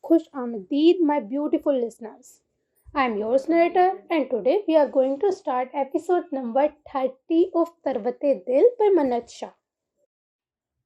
Khush Ahmedeed, my beautiful listeners. I am yours narrator, and today we are going to start episode number 30 of Tarvate Dil by Manat Shah.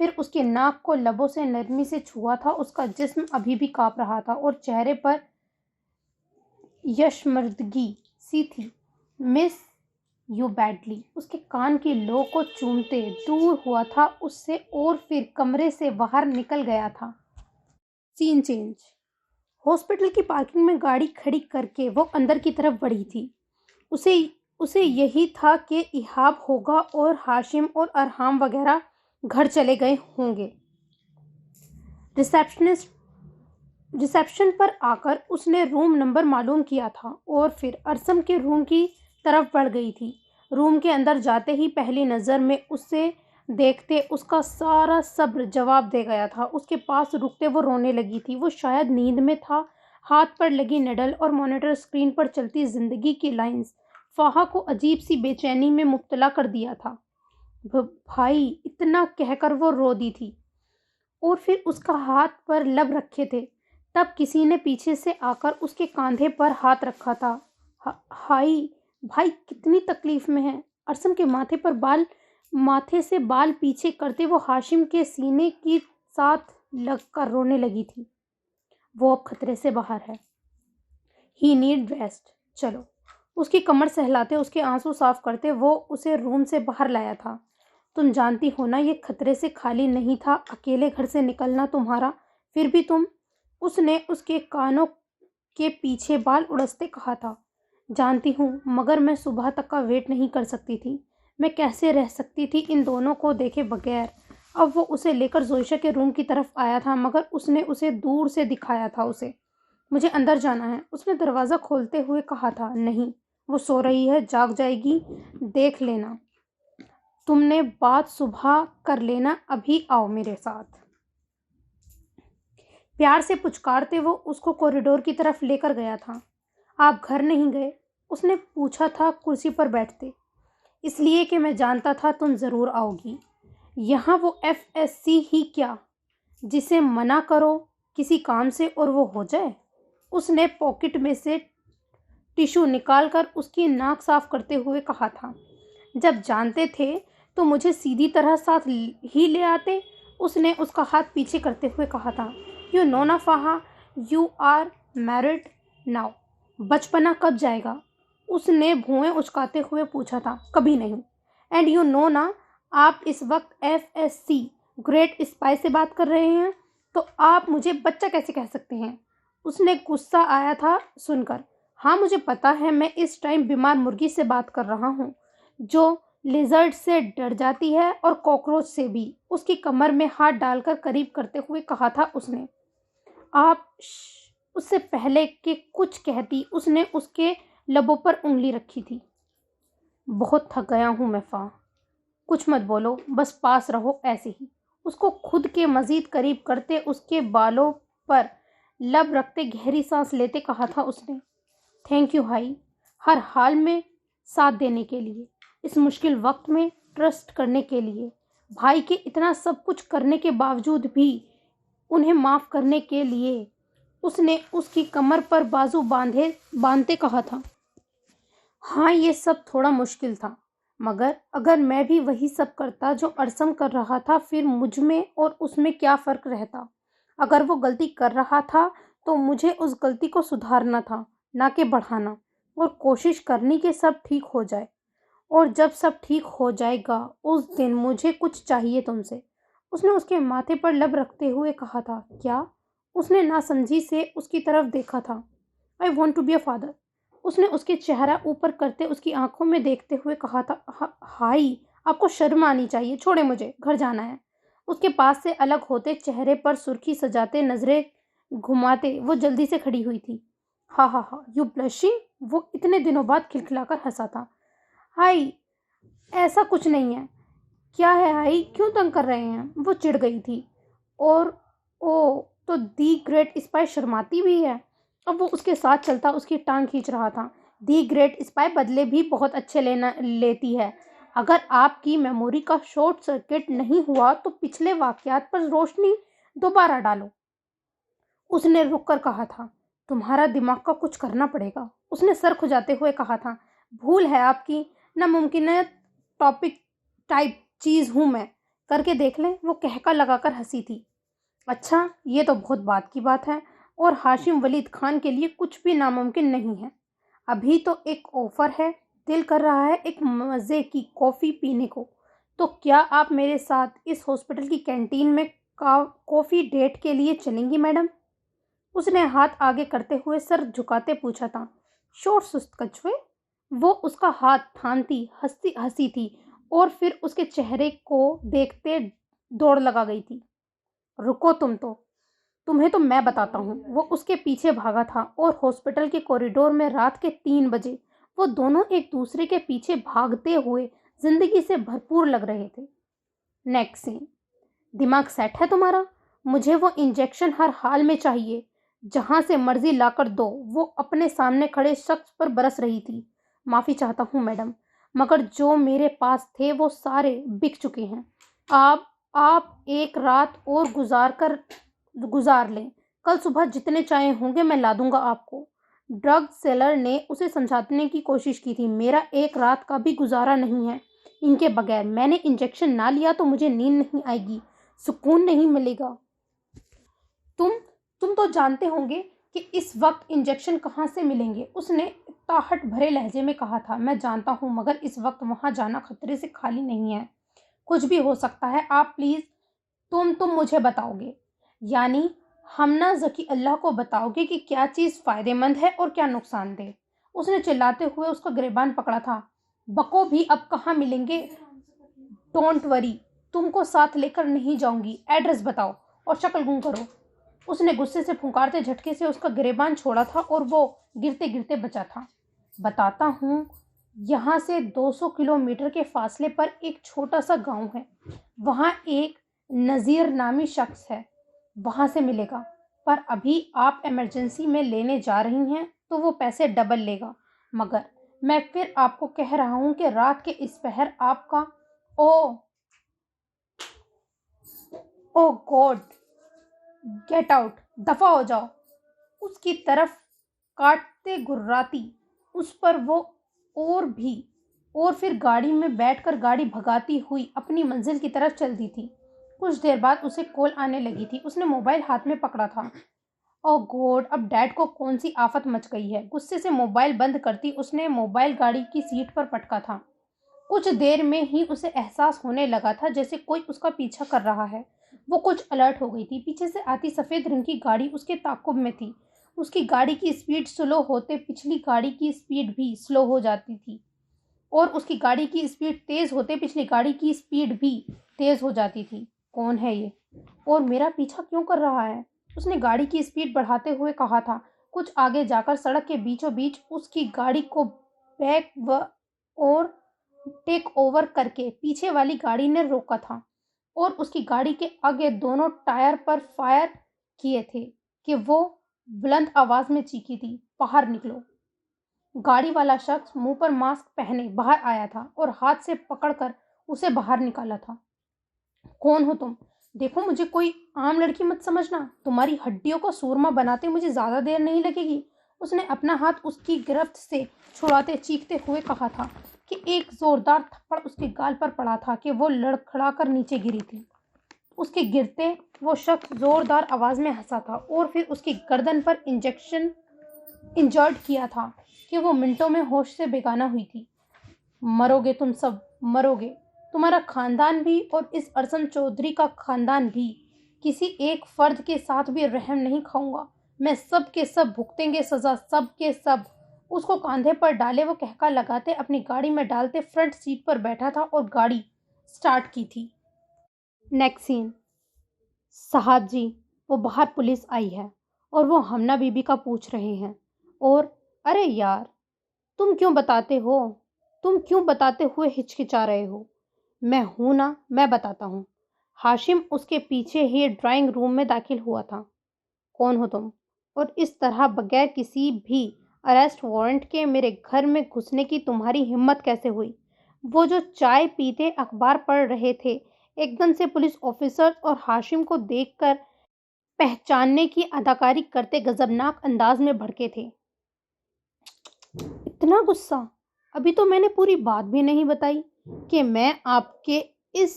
پھر اس کے ناک کو لبوں سے نرمی سے چھوا تھا۔ اس کا جسم ابھی بھی کانپ رہا تھا اور چہرے پر یشمردگی سی تھی۔ مس یو بیڈلی، اس کے کان کی لو کو چومتے دور ہوا تھا اس سے اور پھر کمرے سے باہر نکل گیا تھا۔ سین چینج۔ ہاسپٹل کی پارکنگ میں گاڑی کھڑی کر کے وہ اندر کی طرف بڑھی تھی۔ اسے یہی تھا کہ ایہاب ہوگا اور ہاشم اور ارحام وغیرہ گھر چلے گئے ہوں گے۔ ریسیپشن پر آ کر اس نے روم نمبر معلوم کیا تھا اور پھر ارسم کے روم کی طرف بڑھ گئی تھی۔ روم کے اندر جاتے ہی پہلی نظر میں اسے دیکھتے اس کا سارا صبر جواب دے گیا تھا۔ اس کے پاس رکتے وہ رونے لگی تھی۔ وہ شاید نیند میں تھا۔ ہاتھ پر لگی نڈل اور مانیٹر اسکرین پر چلتی زندگی کی لائنز فاہا کو عجیب سی بے چینی میں مبتلا کر دیا تھا۔ بھائی، اتنا کہہ کر وہ رو دی تھی اور پھر اس کا ہاتھ پر لب رکھے تھے، تب کسی نے پیچھے سے آ کر اس کے کاندھے پر ہاتھ رکھا تھا۔ ہائی بھائی، کتنی تکلیف میں ہے۔ ارسم کے ماتھے سے بال پیچھے کرتے وہ ہاشم کے سینے کی ساتھ لگ کر رونے لگی تھی۔ وہ اب خطرے سے باہر ہے۔ ہی نیڈ ریسٹ۔ چلو۔ اس کی کمر سہلاتے اس کے آنسو صاف کرتے وہ اسے روم سے باہر لایا تھا۔ تم جانتی ہو نا یہ خطرے سے خالی نہیں تھا، اکیلے گھر سے نکلنا تمہارا، پھر بھی تم۔ اس نے اس کے کانوں کے پیچھے بال اڑستے کہا تھا۔ جانتی ہوں، مگر میں صبح تک کا ویٹ نہیں کر سکتی تھی۔ میں کیسے رہ سکتی تھی ان دونوں کو دیکھے بغیر۔ اب وہ اسے لے کر زوئشا کے روم کی طرف آیا تھا مگر اس نے اسے دور سے دکھایا تھا اسے۔ مجھے اندر جانا ہے، اس نے دروازہ کھولتے ہوئے کہا تھا۔ نہیں، وہ سو رہی ہے، جاگ جائے گی، دیکھ لینا۔ تم نے بات صبح کر لینا، ابھی آؤ میرے ساتھ۔ پیار سے پچکارتے وہ اس کو کوریڈور کی طرف لے کر گیا تھا۔ آپ گھر نہیں گئے؟ اس نے پوچھا تھا کرسی پر بیٹھتے۔ اس لیے کہ میں جانتا تھا تم ضرور آؤ گی۔ یہاں وہ FSC ہی کیا، جسے منع کرو کسی کام سے اور وہ ہو جائے۔ اس نے پاکٹ میں سے ٹشو نکال کر اس کی ناک صاف کرتے ہوئے کہا تھا۔ جب جانتے تھے تو مجھے سیدھی طرح ساتھ ہی لے آتے۔ اس نے اس کا ہاتھ پیچھے کرتے ہوئے کہا تھا۔ یو نو نا فاہا، یو آر میرڈ ناؤ۔ بچپنا کب جائے گا؟ اس نے بھویں اچکاتے ہوئے پوچھا تھا۔ کبھی نہیں۔ اینڈ یو نو نا، آپ اس وقت FSC گریٹ اسپائی سے بات کر رہے ہیں، تو آپ مجھے بچہ کیسے کہہ سکتے ہیں؟ اس نے غصہ آیا تھا سن کر۔ ہاں مجھے پتا ہے، میں اس ٹائم بیمار مرغی سے بات کر رہا ہوں جو لیزرڈ سے ڈر جاتی ہے اور کاکروچ سے بھی۔ اس کی کمر میں ہاتھ ڈال کر قریب کرتے ہوئے کہا تھا اس نے۔ آپ اس سے پہلے کہ کچھ کہتی اس نے اس کے لبوں پر انگلی رکھی تھی۔ بہت تھک گیا ہوں میں فا۔ کچھ مت بولو، بس پاس رہو ایسے ہی۔ اس کو خود کے مزید قریب کرتے اس کے بالوں پر لب رکھتے گہری سانس لیتے کہا تھا اس نے۔ تھینک یو ہائی، ہر حال میں ساتھ دینے کے لیے، اس مشکل وقت میں ٹرسٹ کرنے کے لیے، بھائی کے اتنا سب کچھ کرنے کے باوجود بھی انہیں معاف کرنے کے لیے۔ اس نے اس کی کمر پر بازو باندھتے کہا تھا۔ ہاں یہ سب تھوڑا مشکل تھا، مگر اگر میں بھی وہی سب کرتا جو ارسم کر رہا تھا، پھر مجھ میں اور اس میں کیا فرق رہتا؟ اگر وہ غلطی کر رہا تھا تو مجھے اس غلطی کو سدھارنا تھا، نہ کہ بڑھانا، اور کوشش کرنی کہ سب ٹھیک ہو جائے۔ اور جب سب ٹھیک ہو جائے گا اس دن مجھے کچھ چاہیے تم سے۔ اس نے اس کے ماتھے پر لب رکھتے ہوئے کہا تھا۔ کیا؟ اس نے ناسمجھی سے اس کی طرف دیکھا تھا۔ I want to be a father. اس نے اس کے چہرہ اوپر کرتے اس کی آنکھوں میں دیکھتے ہوئے کہا تھا۔ ہائی، آپ کو شرم آنی چاہیے، چھوڑے مجھے، گھر جانا ہے۔ اس کے پاس سے الگ ہوتے چہرے پر سرخی سجاتے نظریں گھماتے وہ جلدی سے کھڑی ہوئی تھی۔ ہاں ہاں ہاں، یو بلشنگ؟ وہ اتنے دنوں بعد کھلکھلا کر ہنسا تھا۔ ہائی، ایسا کچھ نہیں ہے۔ کیا ہے ہائی، کیوں تنگ کر رہے ہیں؟ وہ چڑ گئی تھی۔ اور او تو دی گریٹ اسپائی شرماتی بھی ہے۔ اب وہ اس کے ساتھ چلتا اس کی ٹانگ کھینچ رہا تھا۔ دی گریٹ اسپائی بدلے بھی بہت اچھے لیتی ہے۔ اگر آپ کی میموری کا شارٹ سرکٹ نہیں ہوا تو پچھلے واقعات پر روشنی دوبارہ ڈالو۔ اس نے رک کر کہا تھا۔ تمہارا دماغ کا کچھ کرنا پڑے گا۔ اس نے سر کھجاتے ہوئے کہا تھا۔ بھول ہے آپ کی، ناممکنہ ٹائپ چیز ہوں میں۔ کر کے دیکھ لیں۔ وہ کہکا لگا کر ہنسی تھی۔ اچھا، یہ تو بہت بات کی بات ہے، اور ہاشم ولید خان کے لیے کچھ بھی ناممکن نہیں ہے۔ ابھی تو ایک آفر ہے، دل کر رہا ہے ایک مزے کی کافی پینے کو۔ تو کیا آپ میرے ساتھ اس ہاسپٹل کی کینٹین میں کافی ڈیٹ کے لیے چلیں گی میڈم؟ اس نے ہاتھ آگے کرتے ہوئے سر جھکاتے پوچھا تھا۔ شور سست کچھوے! وہ اس کا ہاتھ تھامتی ہنسی تھی اور پھر اس کے چہرے کو دیکھتے دوڑ لگا گئی تھی۔ رکو تمہیں تو میں بتاتا ہوں۔ وہ اس کے پیچھے بھاگا تھا اور ہاسپٹل کے کوریڈور میں رات کے 3 بجے وہ دونوں ایک دوسرے کے پیچھے بھاگتے ہوئے زندگی سے بھرپور لگ رہے تھے۔ نیکسٹ سین۔ دماغ سیٹ ہے تمہارا؟ مجھے وہ انجیکشن ہر حال میں چاہیے، جہاں سے مرضی لا کر دو۔ وہ اپنے سامنے کھڑے شخص پر برس رہی تھی۔ معافی چاہتا ہوں میڈم، مگر جو میرے پاس تھے وہ سارے بک چکے ہیں۔ آپ ایک رات اور گزار لیں، کل صبح جتنے چاہیں ہوں گے میں لا دوں گا آپ کو۔ ڈرگ سیلر نے اسے سمجھانے کی کوشش کی تھی۔ میرا ایک رات کا بھی گزارا نہیں ہے ان کے بغیر۔ میں نے انجیکشن نہ لیا تو مجھے نیند نہیں آئے گی، سکون نہیں ملے گا۔ تم تو جانتے ہوں گے کہ اس وقت انجیکشن کہاں سے ملیں گے، اس نے تاہٹ بھرے لہجے میں کہا تھا۔ میں جانتا ہوں، مگر اس وقت وہاں جانا خطرے سے خالی نہیں ہے۔ کچھ بھی ہو سکتا ہے۔ آپ پلیز تم مجھے بتاؤ گے، یعنی ہمنا ذکی اللہ کو بتاؤ گے کہ کیا چیز فائدے مند ہے اور کیا نقصان دہ۔ اس نے چلاتے ہوئے اس کا گریبان پکڑا تھا۔ بکو بھی اب کہاں ملیں گے؟ ڈونٹ وری، تم کو ساتھ لے کر نہیں جاؤں گی۔ ایڈریس بتاؤ اور شکل گم کرو۔ اس نے غصے سے پھنکارتے جھٹکے سے اس کا گریبان چھوڑا تھا اور وہ گرتے گرتے بچا تھا۔ بتاتا ہوں، یہاں سے 200 کلومیٹر کے فاصلے پر ایک چھوٹا سا گاؤں ہے، وہاں ایک نذیر نامی شخص ہے، وہاں سے ملے گا۔ پر ابھی آپ ایمرجنسی میں لینے جا رہی ہیں تو وہ پیسے ڈبل لے گا۔ مگر میں پھر آپ کو کہہ رہا ہوں کہ رات کے اس پہر آپ کا او گاڈ، گیٹ آؤٹ، دفع ہو جاؤ۔ اس کی طرف کاٹتے گراتی اس پر وہ اور پھر گاڑی میں بیٹھ کر گاڑی بھگاتی ہوئی اپنی منزل کی طرف چلتی تھی۔ کچھ دیر بعد اسے کال آنے لگی تھی۔ اس نے موبائل ہاتھ میں پکڑا تھا۔ او گاڈ، اب ڈیڈ کو کون سی آفت مچ گئی ہے؟ غصے سے موبائل بند کرتی اس نے موبائل گاڑی کی سیٹ پر پٹکا تھا۔ کچھ دیر میں ہی اسے احساس ہونے لگا تھا جیسے کوئی اس کا پیچھا کر رہا ہے۔ وہ کچھ الرٹ ہو گئی تھی۔ پیچھے سے آتی سفید رنگ کی گاڑی اس کے تعاقب میں تھی۔ اس کی گاڑی کی سپیڈ سلو ہوتے پچھلی گاڑی کی سپیڈ بھی سلو ہو جاتی تھی، اور اس کی گاڑی کی سپیڈ تیز ہوتے پچھلی گاڑی کی سپیڈ بھی تیز ہو جاتی تھی۔ کون ہے یہ؟ اور میرا پیچھا کیوں کر رہا ہے؟ اس نے گاڑی کی سپیڈ بڑھاتے ہوئے کہا تھا۔ کچھ آگے جا کر سڑک کے بیچوں بیچ اس کی گاڑی کو ٹیک اوور کر کے پیچھے والی گاڑی نے روکا تھا اور اس کی گاڑی کے آگے دونوں ٹائر پر فائر کیے تھے کہ وہ بلند آواز میں چیخی تھی، باہر نکلو۔ گاڑی والا شخص منہ پر ماسک پہنے باہر آیا تھا اور ہاتھ سے پکڑ کر اسے باہر نکالا تھا۔ کون ہو تم؟ دیکھو، مجھے کوئی عام لڑکی مت سمجھنا، تمہاری ہڈیوں کو سورما بناتے مجھے زیادہ دیر نہیں لگے گی۔ اس نے اپنا ہاتھ اس کی گرفت سے چھڑاتے چیختے ہوئے کہا تھا کہ ایک زوردار تھپڑ اس کے گال پر پڑا تھا کہ وہ لڑکھڑا کر نیچے گری تھی۔ اس کے گرتے وہ شخص زوردار آواز میں ہنسا تھا اور پھر اس کی گردن پر انجرڈ کیا تھا کہ وہ منٹوں میں ہوش سے بیگانہ ہوئی تھی۔ مرو گے تم سب، مرو گے، تمہارا خاندان بھی اور اس ارسن چودھری کا خاندان بھی۔ کسی ایک فرد کے ساتھ بھی رحم نہیں کھاؤں گا میں، سب کے سب بھگتیں گے سزا، سب کے سب۔ اس کو کاندھے پر ڈالے وہ کہکا لگاتے اپنی گاڑی میں ڈالتے فرنٹ سیٹ پر بیٹھا تھا اور گاڑی سٹارٹ کی تھی۔ نیکسٹ سین۔ صاحب جی، وہ باہر پولیس آئی ہے اور وہ ہمنا بی بی کا پوچھ رہے ہیں، اور ارے یار، تم کیوں بتاتے ہوئے ہچکچا رہے ہو؟ میں ہوں نا، میں بتاتا ہوں۔ ہاشم اس کے پیچھے ہی ڈرائنگ روم میں داخل ہوا تھا۔ کون ہو تم؟ اور اس طرح بغیر کسی بھی اریسٹ وارنٹ کے میرے گھر میں گھسنے کی تمہاری ہمت کیسے ہوئی؟ وہ جو چائے پیتے اخبار پڑھ رہے تھے ایک دم سے پولیس آفیسر اور ہاشم کو دیکھ کر پہچاننے کی اداکاری کرتے غضبناک انداز میں بھڑکے تھے۔ اتنا غصہ؟ ابھی تو میں نے پوری بات بھی نہیں بتائی کہ میں آپ کے اس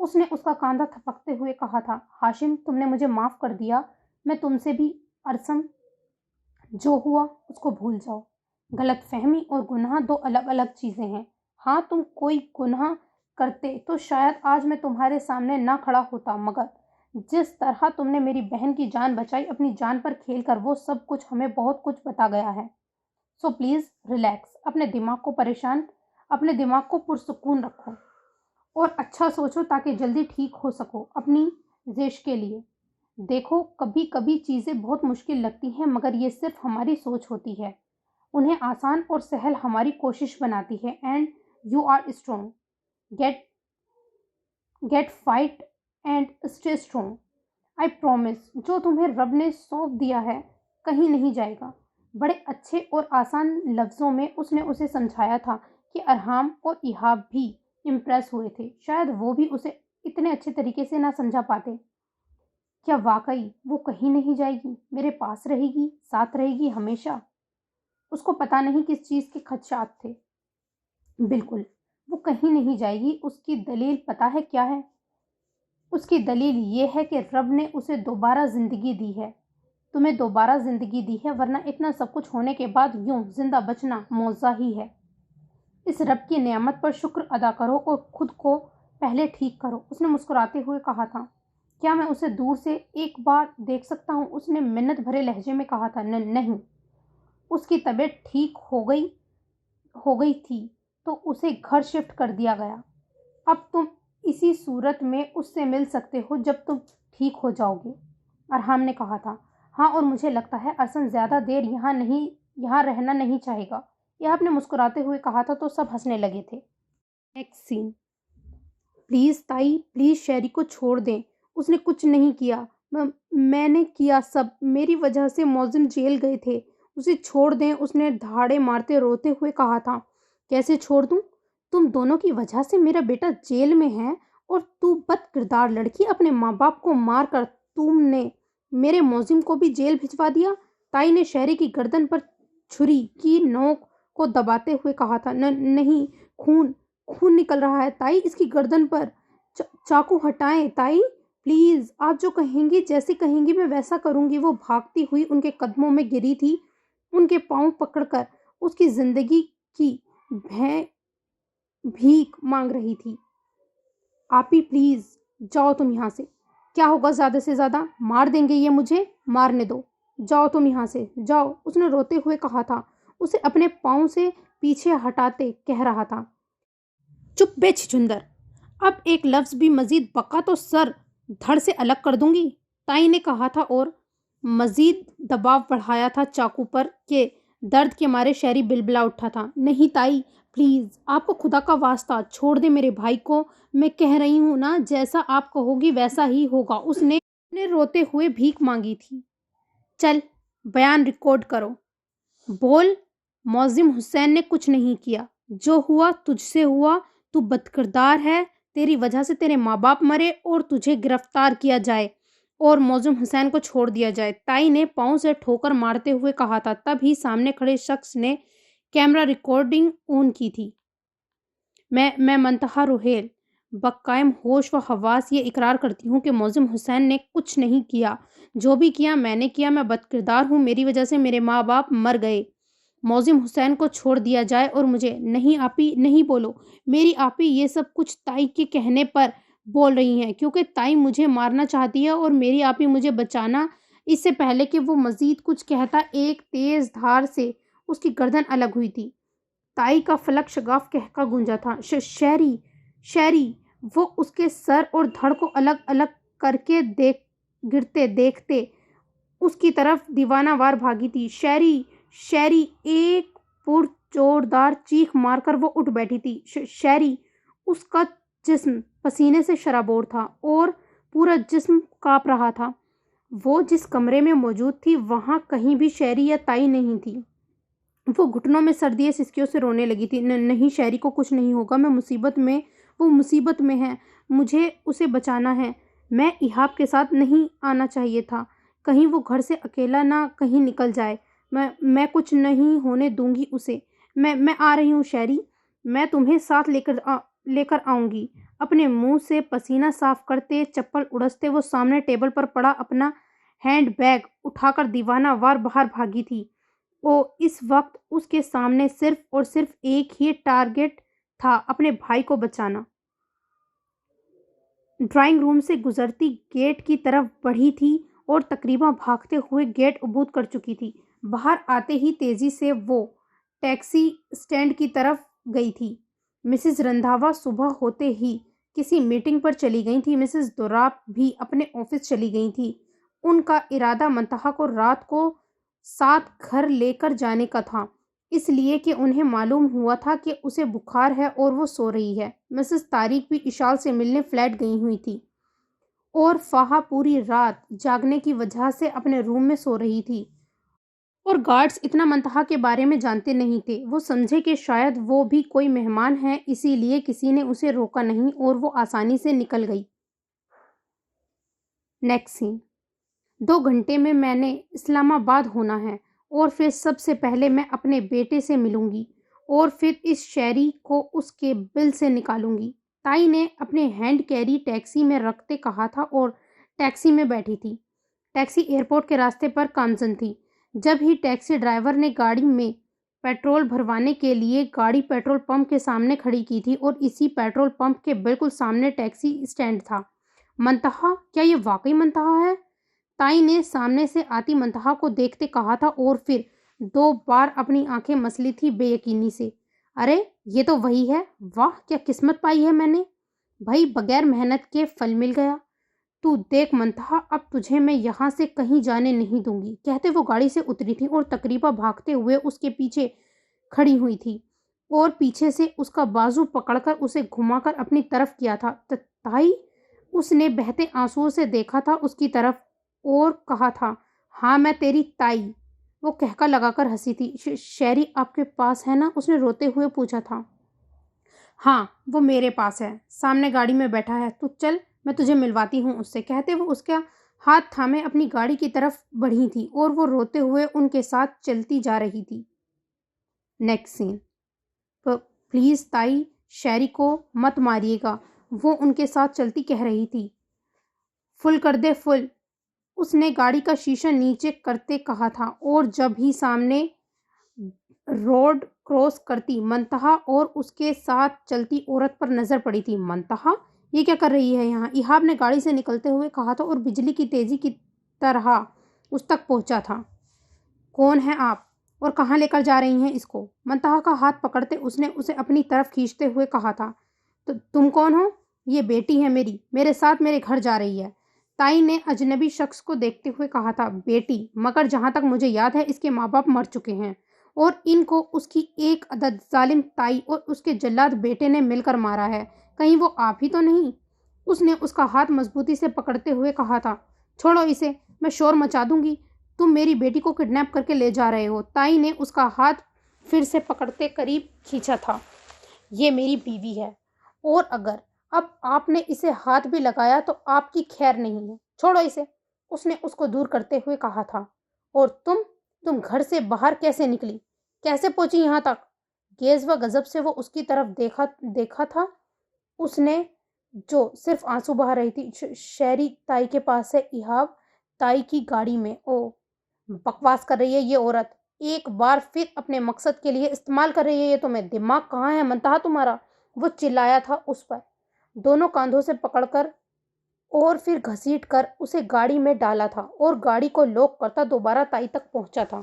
اس نے اس کا کاندھا تھپکتے ہوئے کہا تھا، ہاشم تم نے مجھے معاف کر دیا، میں تم سے بھی ارسم، جو ہوا اس کو بھول جاؤ۔ غلط فہمی اور گناہ دو الگ الگ چیزیں ہیں۔ ہاں تم کوئی گناہ کرتے تو شاید آج میں تمہارے سامنے نہ کھڑا ہوتا، مگر جس طرح تم نے میری بہن کی جان بچائی اپنی جان پر کھیل کر، وہ سب کچھ ہمیں بہت کچھ بتا گیا ہے۔ سو پلیز ریلیکس، اپنے دماغ کو پرسکون رکھو اور اچھا سوچو تاکہ جلدی ٹھیک ہو سکو اپنی زیش کے لیے۔ دیکھو کبھی کبھی چیزیں بہت مشکل لگتی ہیں، مگر یہ صرف ہماری سوچ ہوتی ہے، انہیں آسان اور سہل ہماری کوشش بناتی ہے۔ And you are strong, get fight and stay strong, I promise, جو تمہیں رب نے سونپ دیا ہے کہیں نہیں جائے گا۔ بڑے اچھے اور آسان لفظوں میں اس نے اسے سمجھایا تھا کہ ارحام اور ایہاب بھی امپریس ہوئے تھے، شاید وہ بھی اسے اتنے اچھے طریقے سے نہ سمجھا پاتے۔ کیا واقعی وہ کہیں نہیں جائے گی، میرے پاس رہے گی، ساتھ رہے گی ہمیشہ؟ اس کو پتہ نہیں کس چیز کے خدشات تھے۔ بالکل، وہ کہیں نہیں جائے گی۔ اس کی دلیل پتہ ہے کیا ہے؟ اس کی دلیل یہ ہے کہ رب نے اسے دوبارہ زندگی دی ہے، تمہیں دوبارہ زندگی دی ہے، ورنہ اتنا سب کچھ ہونے کے بعد یوں زندہ بچنا معجزہ ہی ہے۔ اس رب کی نعمت پر شکر ادا کرو اور خود کو پہلے ٹھیک کرو۔ اس نے مسکراتے ہوئے کہا تھا، کیا میں اسے دور سے ایک بار دیکھ سکتا ہوں؟ اس نے منت بھرے لہجے میں کہا تھا، نہیں۔ اس کی طبیعت ٹھیک ہو گئی تھی تو اسے گھر شفٹ کر دیا گیا۔ اب تم اسی صورت میں اس سے مل سکتے ہو جب تم ٹھیک ہو جاؤ گے، ارحام نے کہا تھا۔ ہاں، اور مجھے لگتا ہے ارسن زیادہ دیر یہاں رہنا نہیں چاہے گا، یہ آپ نے مسکراتے ہوئے کہا تھا تو سب ہنسنے لگے تھے۔ Next scene. پلیز تائی، پلیز شہری کو چھوڑ دیں، اس نے کچھ نہیں کیا، میں نے کیا سب، میری وجہ سے موزم جیل گئے تھے، اسے چھوڑ دیں، اس نے دھاڑے مارتے روتے ہوئے کہا تھا۔ کیسے چھوڑ دوں؟ تم دونوں کی وجہ سے میرا بیٹا جیل میں ہے، اور تو بد کردار لڑکی، اپنے ماں باپ کو مار کر تم نے میرے موزم کو بھی جیل بھجوا دیا۔ تائی نے شہری کی گردن پر چھری کی نوک کو دباتے ہوئے کہا تھا، نہیں، خون نکل رہا ہے تائی، اس کی گردن پر چاقو ہٹائیں تائی، پلیز، آپ جو کہیں گی، جیسے کہیں گی میں ویسا کروں گی۔ وہ بھاگتی ہوئی ان کے قدموں میں گری تھی، ان کے پاؤں پکڑ کر اس کی زندگی کی بھیک مانگ رہی تھی۔ آپی پلیز جاؤ تم یہاں سے، کیا ہوگا زیادہ سے زیادہ، مار دیں گے یہ مجھے، مارنے دو، جاؤ تم یہاں سے جاؤ، اس نے روتے ہوئے کہا تھا، اسے اپنے پاؤں سے پیچھے ہٹاتے کہہ رہا تھا۔ چپ بے چھچندر، اب ایک لفظ بھی مزید بکا تو سر دھڑ سے الگ کر دوں گی، تائی نے کہا تھا اور مزید دباؤ بڑھایا تھا چاقو پر کہ درد کے مارے شہری بلبلا اٹھا تھا۔ نہیں تائی پلیز، آپ کو خدا کا واسطہ چھوڑ دیں میرے بھائی کو، میں کہہ رہی ہوں نا، جیسا آپ کہو گی ویسا ہی ہوگا، اس نے روتے ہوئے بھیک مانگی تھی۔ چل بیان ریکارڈ کرو، بول۔ موزم حسین نے کچھ نہیں کیا، جو ہوا تجھ سے ہوا، تو بدکردار ہے، تیری وجہ سے تیرے ماں باپ مرے اور تجھے گرفتار کیا جائے اور موزم حسین کو چھوڑ دیا جائے، تائی نے پاؤں سے ٹھوکر مارتے ہوئے کہا تھا۔ تب ہی سامنے کھڑے شخص نے کیمرہ ریکارڈنگ آن کی تھی۔ میں منتہا روحیل بقائم ہوش و حواس یہ اقرار کرتی ہوں کہ موزم حسین نے کچھ نہیں کیا، جو بھی کیا میں نے کیا، میں بدکردار ہوں، میری وجہ سے میرے ماں باپ مر گئے، موزم حسین کو چھوڑ دیا جائے اور مجھے۔ نہیں آپی، نہیں بولو، میری آپی یہ سب کچھ تائی کے کہنے پر بول رہی ہیں، کیونکہ تائی مجھے مارنا چاہتی ہے اور میری آپی مجھے بچانا۔ اس سے پہلے کہ وہ مزید کچھ کہتا، ایک تیز دھار سے اس کی گردن الگ ہوئی تھی۔ تائی کا فلک شگاف کہکا گونجا تھا۔ شہری، وہ اس کے سر اور دھڑ کو الگ الگ کر کے گرتے دیکھتے اس کی طرف دیوانہ وار بھاگی تھی۔ شہری، ایک پرزوردار چیخ مار کر وہ اٹھ بیٹھی تھی۔ شہری، اس کا جسم پسینے سے شرابور تھا اور پورا جسم کانپ رہا تھا۔ وہ جس کمرے میں موجود تھی وہاں کہیں بھی شہری یا تائی نہیں تھی۔ وہ گھٹنوں میں سر دیے سسکیوں سے رونے لگی تھی۔ نہیں، شہری کو کچھ نہیں ہوگا، وہ مصیبت میں ہے، مجھے اسے بچانا ہے، میں ایہاب کے ساتھ نہیں آنا چاہیے تھا، کہیں وہ گھر سے اکیلا نہ کہیں نکل جائے، میں کچھ نہیں ہونے دوں گی اسے، میں آ رہی ہوں شہری، میں تمہیں ساتھ لے کر آؤں گی، اپنے منہ سے پسینہ صاف کرتے، چپل اڑستے وہ سامنے ٹیبل پر پڑا اپنا ہینڈ بیگ اٹھا کر دیوانہ وار باہر بھاگی تھی۔ اس وقت اس کے سامنے صرف اور صرف ایک ہی ٹارگٹ تھا، اپنے بھائی کو بچانا۔ ڈرائنگ روم سے گزرتی گیٹ کی طرف بڑھی تھی اور تقریباً بھاگتے ہوئے گیٹ عبور کر چکی تھی۔ باہر آتے ہی تیزی سے وہ ٹیکسی اسٹینڈ کی طرف گئی تھی۔ مسز رندھاوا صبح ہوتے ہی کسی میٹنگ پر چلی گئی تھی۔ مسز دوراپ بھی اپنے آفس چلی گئی تھی۔ ان کا ارادہ منتہا کو رات کو ساتھ گھر لے کر جانے کا تھا، اس لیے کہ انہیں معلوم ہوا تھا کہ اسے بخار ہے اور وہ سو رہی ہے۔ مسز طارق بھی اشال سے ملنے فلیٹ گئی ہوئی تھی اور فاہا پوری رات جاگنے کی وجہ سے اپنے روم میں سو رہی تھی، اور گارڈز اتنا منتہا کے بارے میں جانتے نہیں تھے۔ وہ سمجھے کہ شاید وہ بھی کوئی مہمان ہے، اسی لیے کسی نے اسے روکا نہیں اور وہ آسانی سے نکل گئی۔ نیکسٹ سین۔ 2 گھنٹے میں نے اسلام آباد ہونا ہے، اور پھر سب سے پہلے میں اپنے بیٹے سے ملوں گی اور پھر اس شہری کو اس کے بل سے نکالوں گی، تائی نے اپنے ہینڈ کیری ٹیکسی میں رکھتے کہا تھا اور ٹیکسی میں بیٹھی تھی۔ ٹیکسی ایئرپورٹ کے راستے پر گامزن تھی۔ جب ہی ٹیکسی ڈرائیور نے گاڑی میں پیٹرول بھروانے کے لیے گاڑی پیٹرول پمپ کے سامنے کھڑی کی تھی، اور اسی پیٹرول پمپ کے بالکل سامنے ٹیکسی اسٹینڈ تھا۔ منتہا، کیا یہ واقعی منتہا ہے؟ تائی نے سامنے سے آتی منتہا کو دیکھتے کہا تھا اور پھر 2 بار اپنی آنکھیں مسلی تھی بے یقینی سے۔ ارے یہ تو وہی ہے، واہ کیا قسمت پائی ہے میں نے، بھائی بغیر محنت کے پھل مل گیا۔ تو دیکھ منتہا، اب تجھے میں یہاں سے کہیں جانے نہیں دوں گی، کہتے وہ گاڑی سے اتری تھی اور تقریباً بھاگتے ہوئے اس کے پیچھے کھڑی ہوئی تھی اور پیچھے سے اس کا بازو پکڑ کر اسے گھما کر اپنی طرف کیا تھا۔ تائی، اس نے بہتے آنسوؤں سے دیکھا تھا اس کی طرف اور کہا تھا، ہاں میں تیری تائی۔ وہ کہکا لگا کر ہنسی تھی۔ شیری آپ کے پاس ہے نا؟ اس نے روتے ہوئے پوچھا تھا۔ ہاں وہ میرے پاس ہے، سامنے گاڑی میں بیٹھا ہے، تو چل میں تجھے ملواتی ہوں اس سے، کہتے وہ اس کا ہاتھ تھامے اپنی گاڑی کی طرف بڑھی تھی اور وہ روتے ہوئے ان کے ساتھ چلتی جا رہی تھی۔ Next scene. پلیز تائی، شیری کو مت ماریے گا، وہ ان کے ساتھ چلتی کہہ رہی تھی۔ فل کر دے فل، اس نے گاڑی کا شیشہ نیچے کرتے کہا تھا، اور جب ہی سامنے روڈ کراس کرتی منتہا اور اس کے ساتھ چلتی عورت پر نظر پڑی تھی۔ منتہا، یہ کیا کر رہی ہے یہاں؟ ایہاب نے گاڑی سے نکلتے ہوئے کہا تھا اور بجلی کی تیزی کی طرح اس تک پہنچا تھا۔ کون ہیں آپ اور کہاں لے کر جا رہی ہیں اس کو؟ منتہا کا ہاتھ پکڑتے اس نے اسے اپنی طرف کھینچتے ہوئے کہا تھا۔ تو تم کون ہو؟ یہ بیٹی ہے میری، میرے ساتھ میرے گھر جا رہی ہے، تائی نے اجنبی شخص کو دیکھتے ہوئے کہا تھا۔ بیٹی؟ مگر جہاں تک مجھے یاد ہے اس کے ماں باپ مر چکے ہیں اور ان کو اس کی ایک عدد ظالم تائی اور اس کے جلاد بیٹے نے مل کر مارا ہے، کہیں وہ آپ ہی تو نہیں؟ اس نے اس کا ہاتھ مضبوطی سے پکڑتے ہوئے کہا تھا۔ چھوڑو اسے، میں شور مچا دوں گی، تم میری بیٹی کو کڈنیپ کر کے لے جا رہے ہو۔ تائی نے اس کا ہاتھ پھر سے پکڑتے قریب کھینچا تھا۔ یہ میری بیوی ہے، اور اگر اب آپ نے اسے ہاتھ بھی لگایا تو آپ کی خیر نہیں ہے، چھوڑو اسے، اس نے اس کو دور کرتے ہوئے کہا تھا۔ اور تم گھر سے باہر کیسے نکلی، کیسے پہنچی یہاں تک؟ غیظ و غضب سے وہ اس کی طرف دیکھا تھا اس نے، جو صرف آنسو بہا رہی تھی۔ شیری تائی کے پاس ہے، ایہاب تائی کی گاڑی میں۔ او بکواس کر رہی ہے یہ عورت، ایک بار پھر اپنے مقصد کے لیے استعمال کر رہی ہے یہ تمہیں، دماغ کہاں ہے منتہا تمہارا؟ وہ چلایا تھا اس پر، دونوں کاندھوں سے پکڑ کر اور پھر گھسیٹ کر اسے گاڑی میں ڈالا تھا اور گاڑی کو لوک کرتا دوبارہ تائی تک پہنچا تھا۔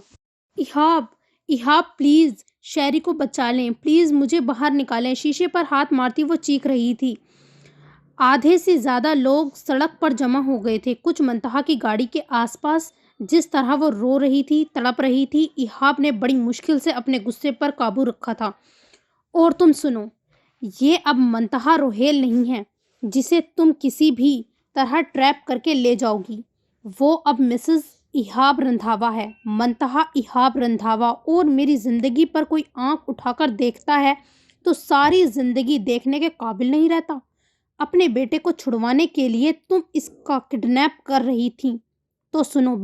ایہاب پلیز شیری کو بچا لیں، پلیز مجھے باہر نکالیں، شیشے پر ہاتھ مارتی وہ چیخ رہی تھی۔ آدھے سے زیادہ لوگ سڑک پر جمع ہو گئے تھے، کچھ منتہا کی گاڑی کے آس پاس۔ جس طرح وہ رو رہی تھی، تڑپ رہی تھی، ایہاب نے بڑی مشکل سے اپنے غصے پر قابو رکھا تھا۔ اور تم سنو، یہ اب منتہا روہیل نہیں ہے جسے تم کسی بھی طرح ٹریپ کر کے لے جاؤ گی، وہ اب مسز ایہاب رندھاوا ہے، منتہا ایہاب رندھاوا، اور میری زندگی پر کوئی آنکھ اٹھا کر دیکھتا ہے تو ساری زندگی دیکھنے کے قابل نہیں رہتا۔ اپنے بیٹے کو چھڑوانے کے لیے تم اس کا کڈنیپ کر رہی تھی، تو سنو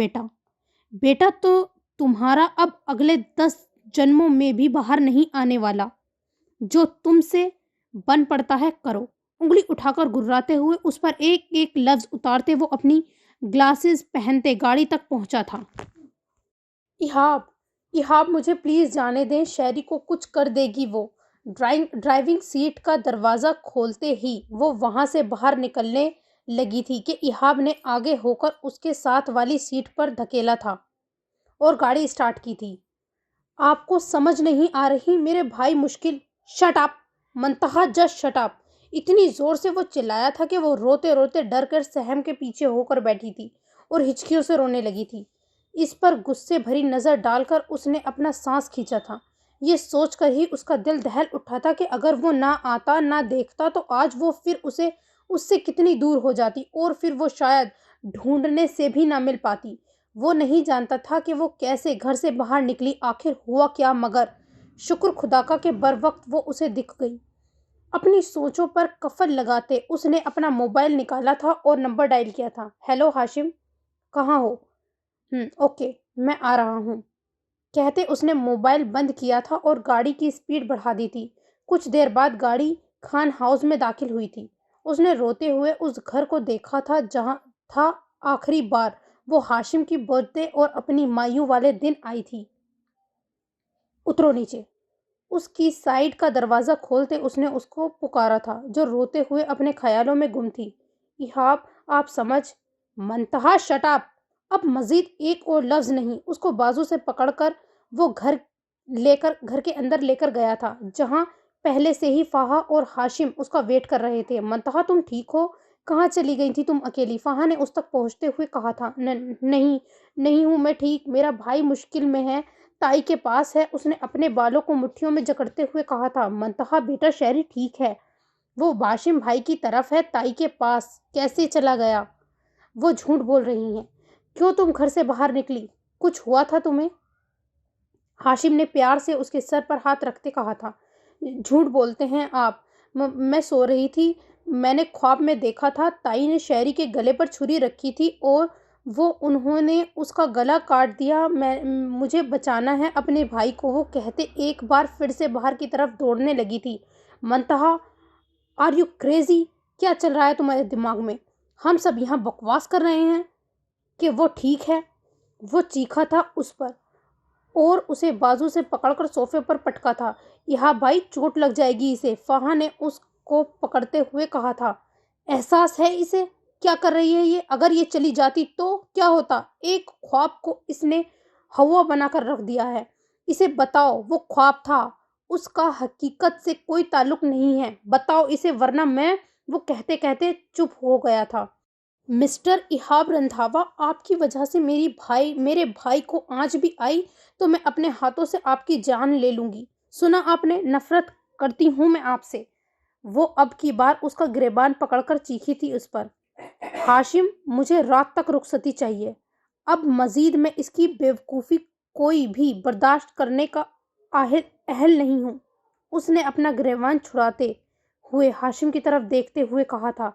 بیٹا تو تمہارا اب اگلے 10 جنموں میں بھی باہر نہیں آنے والا، جو تم سے بن پڑتا ہے کرو، انگلی اٹھا کر گراتے ہوئے اس پر ایک ایک لفظ اتارتے وہ اپنی گلاسز پہنتے گاڑی تک پہنچا تھا۔ ایہاب مجھے پلیز جانے دیں، شیری کو کچھ کر دے گی وہ۔ ڈرائیونگ سیٹ کا دروازہ کھولتے ہی وہ وہاں سے باہر نکلنے لگی تھی کہ ایہاب نے آگے ہو کر اس کے ساتھ والی سیٹ پر دھکیلا تھا اور گاڑی اسٹارٹ کی تھی۔ آپ کو سمجھ نہیں آ رہی میرے بھائی مشکل۔ Shut up Muntaha, just shut up. اتنی زور سے وہ چلایا تھا کہ وہ روتے روتے ڈر کر سہم کے پیچھے ہو کر بیٹھی تھی اور ہچکیوں سے رونے لگی تھی۔ اس پر غصے بھری نظر ڈال کر اس نے اپنا سانس کھینچا تھا۔ یہ سوچ کر ہی اس کا دل دہل اٹھا تھا کہ اگر وہ نہ آتا نہ دیکھتا تو آج وہ پھر اس سے کتنی دور ہو جاتی اور پھر وہ شاید ڈھونڈنے سے بھی نہ مل پاتی۔ وہ نہیں جانتا تھا کہ وہ کیسے گھر سے باہر نکلی، آخر ہوا کیا، مگر شکر خدا کا کہ بر وقت وہ اسے دکھ گئی۔ اپنی سوچوں پر قفل لگاتے اس نے اپنا موبائل نکالا تھا اور نمبر ڈائل کیا تھا۔ ہیلو ہاشم، کہاں ہو؟ اوکے، میں آ رہا ہوں، کہتے اس نے موبائل بند کیا تھا اور گاڑی کی سپیڈ بڑھا دی تھی۔ کچھ دیر بعد گاڑی خان ہاؤس میں داخل ہوئی تھی۔ اس نے روتے ہوئے اس گھر کو دیکھا تھا جہاں تھا آخری بار وہ ہاشم کی برتھ ڈے اور اپنی مایوں والے دن آئی تھی۔ اترو نیچے۔ اس کی سائیڈ کا دروازہ کھولتے اس نے اس کو پکارا تھا جو روتے ہوئے اپنے خیالوں میں گم تھی۔ ایہاب، آپ سمجھ۔ منتہا، شٹ اپ۔ اب مزید ایک اور لفظ نہیں۔ اس کو بازو سے پکڑ کر وہ گھر کے اندر لے کر گیا تھا جہاں پہلے سے ہی فاہا اور ہاشم اس کا ویٹ کر رہے تھے۔ منتہا، تم ٹھیک ہو؟ کہاں چلی گئی تھی تم اکیلی؟ فاہا نے اس تک پہنچتے ہوئے کہا تھا۔ نہیں ہوں میں ٹھیک، میرا بھائی مشکل میں ہے، تائی کے پاس ہے، اس نے اپنے بالوں کو مٹھیوں میں جکڑتے ہوئے کہا تھا۔ منتہا بیٹا، شیری ٹھیک ہے، وہ باشم بھائی کی طرف ہے، تائی کے پاس کیسے چلا گیا؟ وہ جھوٹ بول رہی ہیں۔ کیوں تم گھر سے باہر نکلی؟ کچھ ہوا تھا تمہیں؟ ہاشم نے پیار سے اس کے سر پر ہاتھ رکھتے کہا تھا۔ جھوٹ بولتے ہیں آپ، میں سو رہی تھی، میں نے خواب میں دیکھا تھا تائی نے شیری کے گلے پر چھری رکھی تھی اور انہوں نے اس کا گلا کاٹ دیا، مجھے بچانا ہے اپنے بھائی کو، وہ کہتے ایک بار پھر سے باہر کی طرف دوڑنے لگی تھی۔ منتہا، آر یو کریزی؟ کیا چل رہا ہے تمہارے دماغ میں؟ ہم سب یہاں بکواس کر رہے ہیں کہ وہ ٹھیک ہے۔ وہ چیخا تھا اس پر اور اسے بازو سے پکڑ کر صوفے پر پٹکا تھا۔ یہاں بھائی، چوٹ لگ جائے گی اسے، فاہا نے اس کو پکڑتے ہوئے کہا تھا۔ احساس ہے اسے کیا کر رہی ہے یہ؟ اگر یہ چلی جاتی تو کیا ہوتا؟ ایک خواب کو اس نے ہوا بنا کر رکھ دیا ہے۔ اسے بتاؤ وہ خواب تھا، اس کا حقیقت سے کوئی تعلق نہیں ہے، بتاؤ اسے ورنہ میں… وہ کہتے کہتے چپ ہو گیا تھا۔ مسٹر ایہاب رندھاوا، آپ کی وجہ سے میرے بھائی کو آنچ بھی آئی تو میں اپنے ہاتھوں سے آپ کی جان لے لوں گی۔ سنا آپ نے؟ نفرت کرتی ہوں میں آپ سے۔ وہ اب کی بار اس کا گریبان پکڑ کر چیخی تھی اس پر۔ ہاشم، مجھے رات تک رخصتی چاہیے، اب مزید میں اس کی بیوقوفی کوئی بھی برداشت کرنے کا اہل نہیں ہوں۔ اس نے اپنا گریبان چھڑاتے ہوئے ہاشم کی طرف دیکھتے ہوئے کہا تھا۔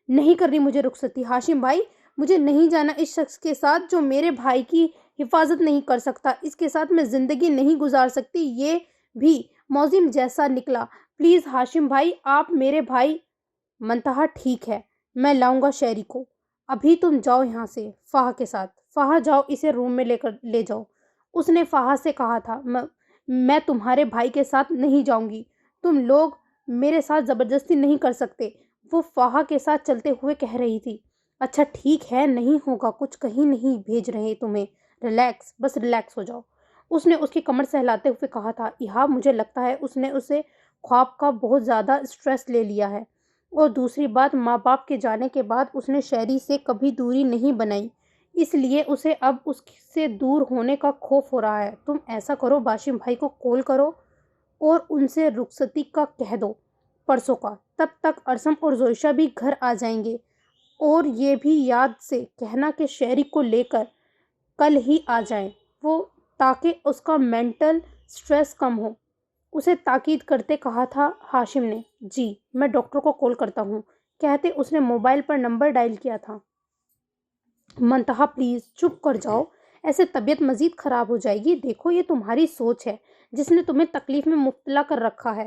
نہیں کرنی مجھے رخصتی ہاشم بھائی، مجھے نہیں جانا اس شخص کے ساتھ جو میرے بھائی کی حفاظت نہیں کر سکتا، اس کے ساتھ میں زندگی نہیں گزار سکتی، یہ بھی موزم جیسا نکلا، پلیز ہاشم بھائی، آپ میرے بھائی… منتہا، ٹھیک ہے، میں لاؤں گا شیری کو، ابھی تم جاؤ یہاں سے فاہا کے ساتھ، فاہا جاؤ اسے روم میں لے جاؤ۔ اس نے فاہا سے کہا تھا۔ میں تمہارے بھائی کے ساتھ نہیں جاؤں گی، تم لوگ میرے ساتھ زبردستی نہیں کر سکتے، وہ فاہا کے ساتھ چلتے ہوئے کہہ رہی تھی۔ اچھا ٹھیک ہے، نہیں ہوگا کچھ، کہیں نہیں بھیج رہے تمہیں، ریلیکس، بس ریلیکس ہو جاؤ۔ اس نے اس کی کمر سہلاتے ہوئے کہا تھا۔ ایہاب، مجھے لگتا ہے اس نے اسے خواب کا بہت زیادہ اسٹریس لے لیا ہے، اور دوسری بات، ماں باپ کے جانے کے بعد اس نے شیری سے کبھی دوری نہیں بنائی، اس لیے اسے اب اس سے دور ہونے کا خوف ہو رہا ہے۔ تم ایسا کرو، باشم بھائی کو کال کرو اور ان سے رخصتی کا کہہ دو پرسوں کا، تب تک ارسم اور زوئشا بھی گھر آ جائیں گے، اور یہ بھی یاد سے کہنا کہ شیری کو لے کر کل ہی آ جائیں وہ، تاکہ اس کا مینٹل سٹریس کم ہو۔ اسے تاکید کرتے کہا تھا ہاشم نے۔ جی، میں ڈاکٹر کو کال کرتا ہوں، کہتے اس نے موبائل پر نمبر ڈائل کیا تھا۔ منتہا، پلیز چپ کر جاؤ، ایسے طبیعت مزید خراب ہو جائے گی، دیکھو یہ تمہاری سوچ ہے جس نے تمہیں تکلیف میں مبتلا کر رکھا ہے،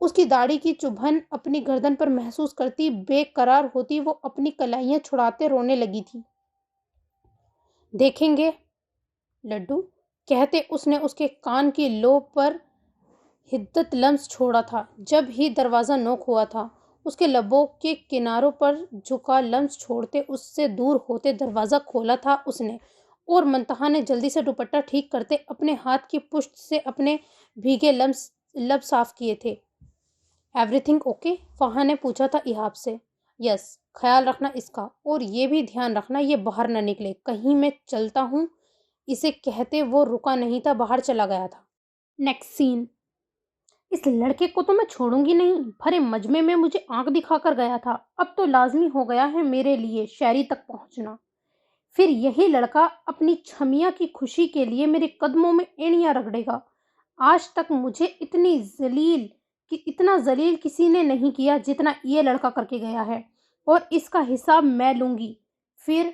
اس کی داڑھی کی چبھن اپنی گردن پر محسوس کرتی بے قرار ہوتی وہ اپنی کلائیاں چھڑاتے رونے لگی تھی۔ دیکھیں گے لڈو، کہتے اس نے اس کے کان کی لو پر حدت لمس چھوڑا تھا۔ جب ہی دروازہ نوک ہوا تھا، اس کے لبوں کے کناروں پر جھکا لمس چھوڑتے اس سے دور ہوتے دروازہ کھولا تھا اس نے، اور منتہا نے جلدی سے دوپٹہ ٹھیک کرتے اپنے ہاتھ کی پشت سے اپنے بھیگے لب صاف کیے تھے۔ Every thing okay? فہا نے پوچھا تھا ایہاب سے۔ یس، خیال رکھنا اس کا، اور یہ بھی دھیان رکھنا یہ باہر نہ نکلے، کہیں میں چلتا ہوں۔ اسے کہتے وہ رکا نہیں تھا، باہر چلا گیا تھا۔ نیکسٹ سین۔ اس لڑکے کو تو میں چھوڑوں گی نہیں، بھرے مجمع میں مجھے آنکھ دکھا کر گیا تھا، اب تو لازمی ہو گیا ہے میرے لیے شہری تک پہنچنا۔ پھر یہی لڑکا اپنی چھمیا کی خوشی کے لیے میرے قدموں میں اینیاں رگڑے گا۔ آج تک مجھے اتنا ذلیل کسی نے نہیں کیا جتنا یہ لڑکا کر کے گیا ہے، اور اس کا حساب میں لوں گی، پھر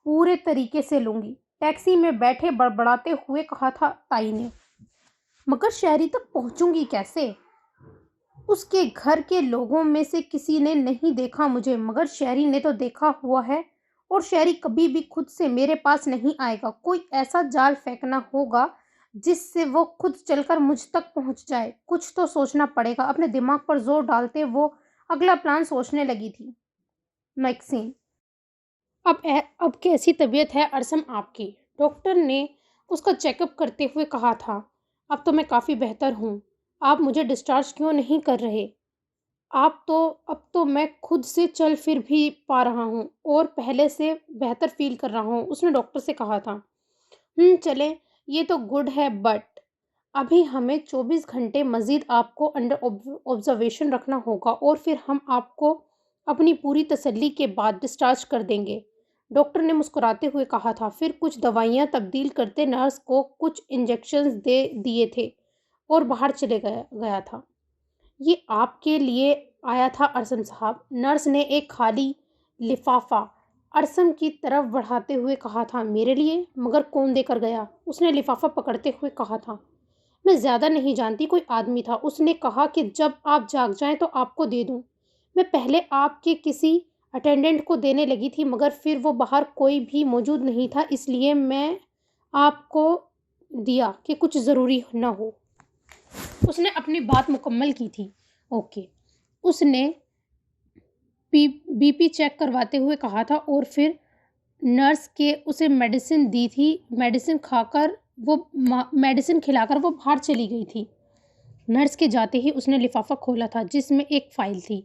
پورے طریقے سے لوں گی۔ ٹیکسی میں بیٹھے بڑبڑاتے ہوئے کہا تھا تائی نے۔ مگر شہری تک پہنچوں گی کیسے؟ اس کے گھر کے لوگوں میں سے کسی نے نہیں دیکھا مجھے، مگر شہری نے تو دیکھا ہوا ہے، اور شہری کبھی بھی خود سے میرے پاس نہیں آئے گا۔ کوئی ایسا جال پھینکنا ہوگا جس سے وہ خود چل کر مجھ تک پہنچ جائے۔ کچھ تو سوچنا پڑے گا۔ اپنے دماغ پر زور ڈالتے وہ اگلا پلان سوچنے لگی تھی۔ میکسین۔ اب کیسی طبیعت ہے ارسم آپ کی؟ ڈاکٹر نے اس کا چیک اپ کرتے ہوئے کہا تھا۔ اب تو میں کافی بہتر ہوں۔ آپ مجھے ڈسچارج کیوں نہیں کر رہے؟ اب تو میں خود سے چل پھر بھی پا رہا ہوں، اور پہلے سے بہتر فیل کر رہا ہوں، اس نے ڈاکٹر سے کہا تھا۔ چلیں، یہ تو گڈ ہے، بٹ ابھی ہمیں 24 گھنٹے مزید آپ کو انڈر آبزرویشن رکھنا ہوگا، اور پھر ہم آپ کو اپنی پوری تسلی کے بعد ڈسچارج کر دیں گے، ڈاکٹر نے مسکراتے ہوئے کہا تھا۔ پھر کچھ دوائیاں تبدیل کرتے نرس کو کچھ انجیکشنز دے دیے تھے اور باہر چلے گیا تھا۔ یہ آپ کے لیے آیا تھا ارسم صاحب، نرس نے ایک خالی لفافہ ارسم کی طرف بڑھاتے ہوئے کہا تھا۔ میرے لیے؟ مگر کون دے کر گیا؟ اس نے لفافہ پکڑتے ہوئے کہا تھا۔ میں زیادہ نہیں جانتی، کوئی آدمی تھا، اس نے کہا کہ جب آپ جاگ جائیں تو آپ کو دے دوں۔ میں پہلے آپ کے کسی اٹینڈنٹ کو دینے لگی تھی، مگر پھر وہ باہر کوئی بھی موجود نہیں تھا، اس لیے میں آپ کو دیا کہ کچھ ضروری نہ ہو۔ اس نے اپنی بات مکمل کی تھی۔ اوکے، اس نے بی پی چیک کرواتے ہوئے کہا تھا، اور پھر نرس کے اسے میڈیسن دی تھی۔ میڈیسن کھلا کر وہ باہر چلی گئی تھی۔ نرس کے جاتے ہی اس نے لفافہ کھولا تھا جس میں ایک فائل تھی۔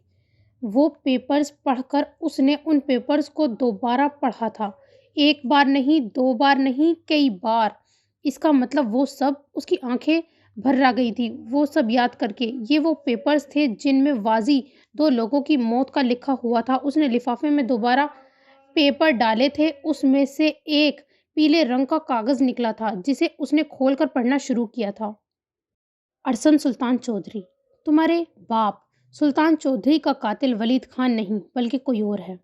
وہ پیپرز پڑھ کر اس نے ان پیپرز کو دوبارہ پڑھا تھا، ایک بار نہیں، دو بار نہیں، کئی بار۔ اس کا مطلب وہ سب، اس کی آنکھیں بھر آ گئی تھی وہ سب یاد کر کے۔ یہ وہ پیپرز تھے جن میں واضح 2 لوگوں کی موت کا لکھا ہوا تھا۔ اس نے لفافے میں دوبارہ پیپر ڈالے تھے، اس میں سے ایک پیلے رنگ کا کاغذ نکلا تھا جسے اس نے کھول کر پڑھنا شروع کیا تھا۔ ارسم سلطان چودھری، تمہارے باپ سلطان چودھری کا قاتل ولید خان نہیں بلکہ کوئی اور ہے۔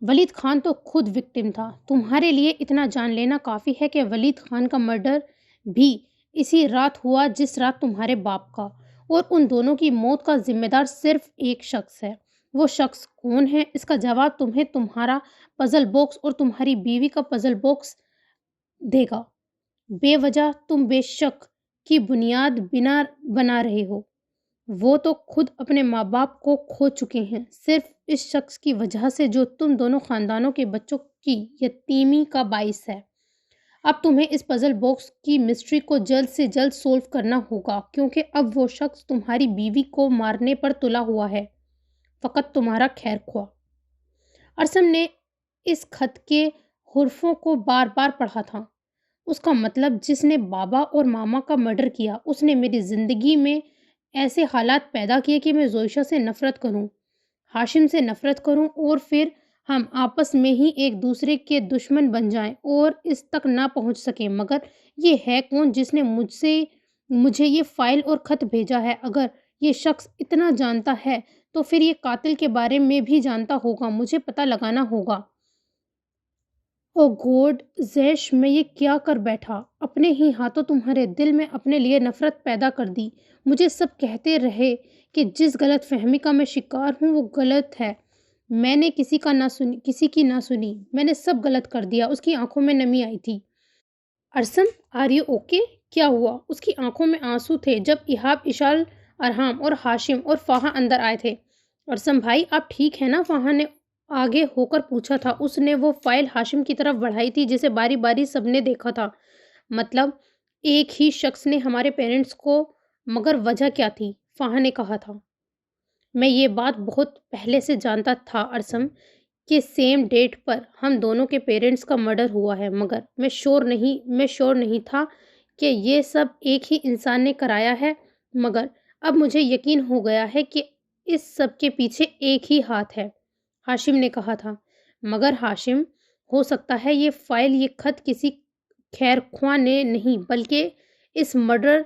ولید خان تو خود وکٹم تھا۔ تمہارے لیے اتنا جان لینا کافی ہے کہ ولید خان کا مرڈر بھی اسی رات ہوا جس رات تمہارے باپ کا، اور ان دونوں کی موت کا ذمہ دار صرف ایک شخص ہے۔ وہ شخص کون ہے؟ اس کا جواب تمہیں تمہارا پزل باکس اور تمہاری بیوی کا پزل باکس دے گا۔ بے وجہ تم بے شک کی بنیاد بنا رہے ہو۔ وہ تو خود اپنے ماں باپ کو کھو چکے ہیں، صرف اس شخص کی وجہ سے جو تم دونوں خاندانوں کے بچوں کی یتیمی کا باعث ہے۔ اب تمہیں اس پزل باکس کی مسٹری کو جلد سے جلد سولو کرنا ہوگا، کیونکہ اب وہ شخص تمہاری بیوی کو مارنے پر تلا ہوا ہے، فقط تمہارا خیر خواہ۔ ارسم نے اس خط کے حروفوں کو بار بار پڑھا تھا۔ اس کا مطلب جس نے بابا اور ماما کا مرڈر کیا، اس نے میری زندگی میں ایسے حالات پیدا کیے کہ میں زوئشہ سے نفرت کروں، ہاشم سے نفرت کروں، اور پھر ہم آپس میں ہی ایک دوسرے کے دشمن بن جائیں اور اس تک نہ پہنچ سکیں۔ مگر یہ ہے کون جس نے مجھے یہ فائل اور خط بھیجا ہے؟ اگر یہ شخص اتنا جانتا ہے تو پھر یہ قاتل کے بارے میں بھی جانتا ہوگا۔ مجھے پتہ لگانا ہوگا۔ او گوڈ، زیش، میں یہ کیا کر بیٹھا؟ اپنے ہی ہاتھوں تمہارے دل میں اپنے لیے نفرت پیدا کر دی۔ مجھے سب کہتے رہے کہ جس غلط فہمی کا میں شکار ہوں وہ غلط ہے. میں نے کسی کی نہ سنی. میں نے سب غلط کر دیا. اس کی آنکھوں میں نمی آئی تھی. ارسم آر یو اوکے؟ کیا ہوا؟ اس کی آنکھوں میں آنسو تھے جب ایہاب، اشال، ارحام اور ہاشم اور فاہا اندر آئے تھے. ارسم بھائی آپ ٹھیک ہیں نا؟ فاہا نے آگے ہو کر پوچھا تھا. اس نے وہ فائل ہاشم کی طرف بڑھائی تھی جسے باری باری سب نے دیکھا تھا. مطلب ایک ہی شخص نے ہمارے پیرنٹس کو، مگر وجہ کیا تھی؟ فاہا نے کہا تھا. میں یہ بات بہت پہلے سے جانتا تھا ارسم کہ سیم ڈیٹ پر ہم دونوں کے پیرنٹس کا مرڈر ہوا ہے، مگر میں شور نہیں تھا کہ یہ سب ایک ہی انسان نے کرایا ہے. مگر اب مجھے یقین ہو گیا ہے کہ اس سب کے پیچھے ایک ہی ہاتھ ہے، ہاشم نے کہا تھا. مگر ہاشم، ہو سکتا ہے یہ فائل، یہ خط کسی خیر خواہ نے نہیں بلکہ اس مرڈر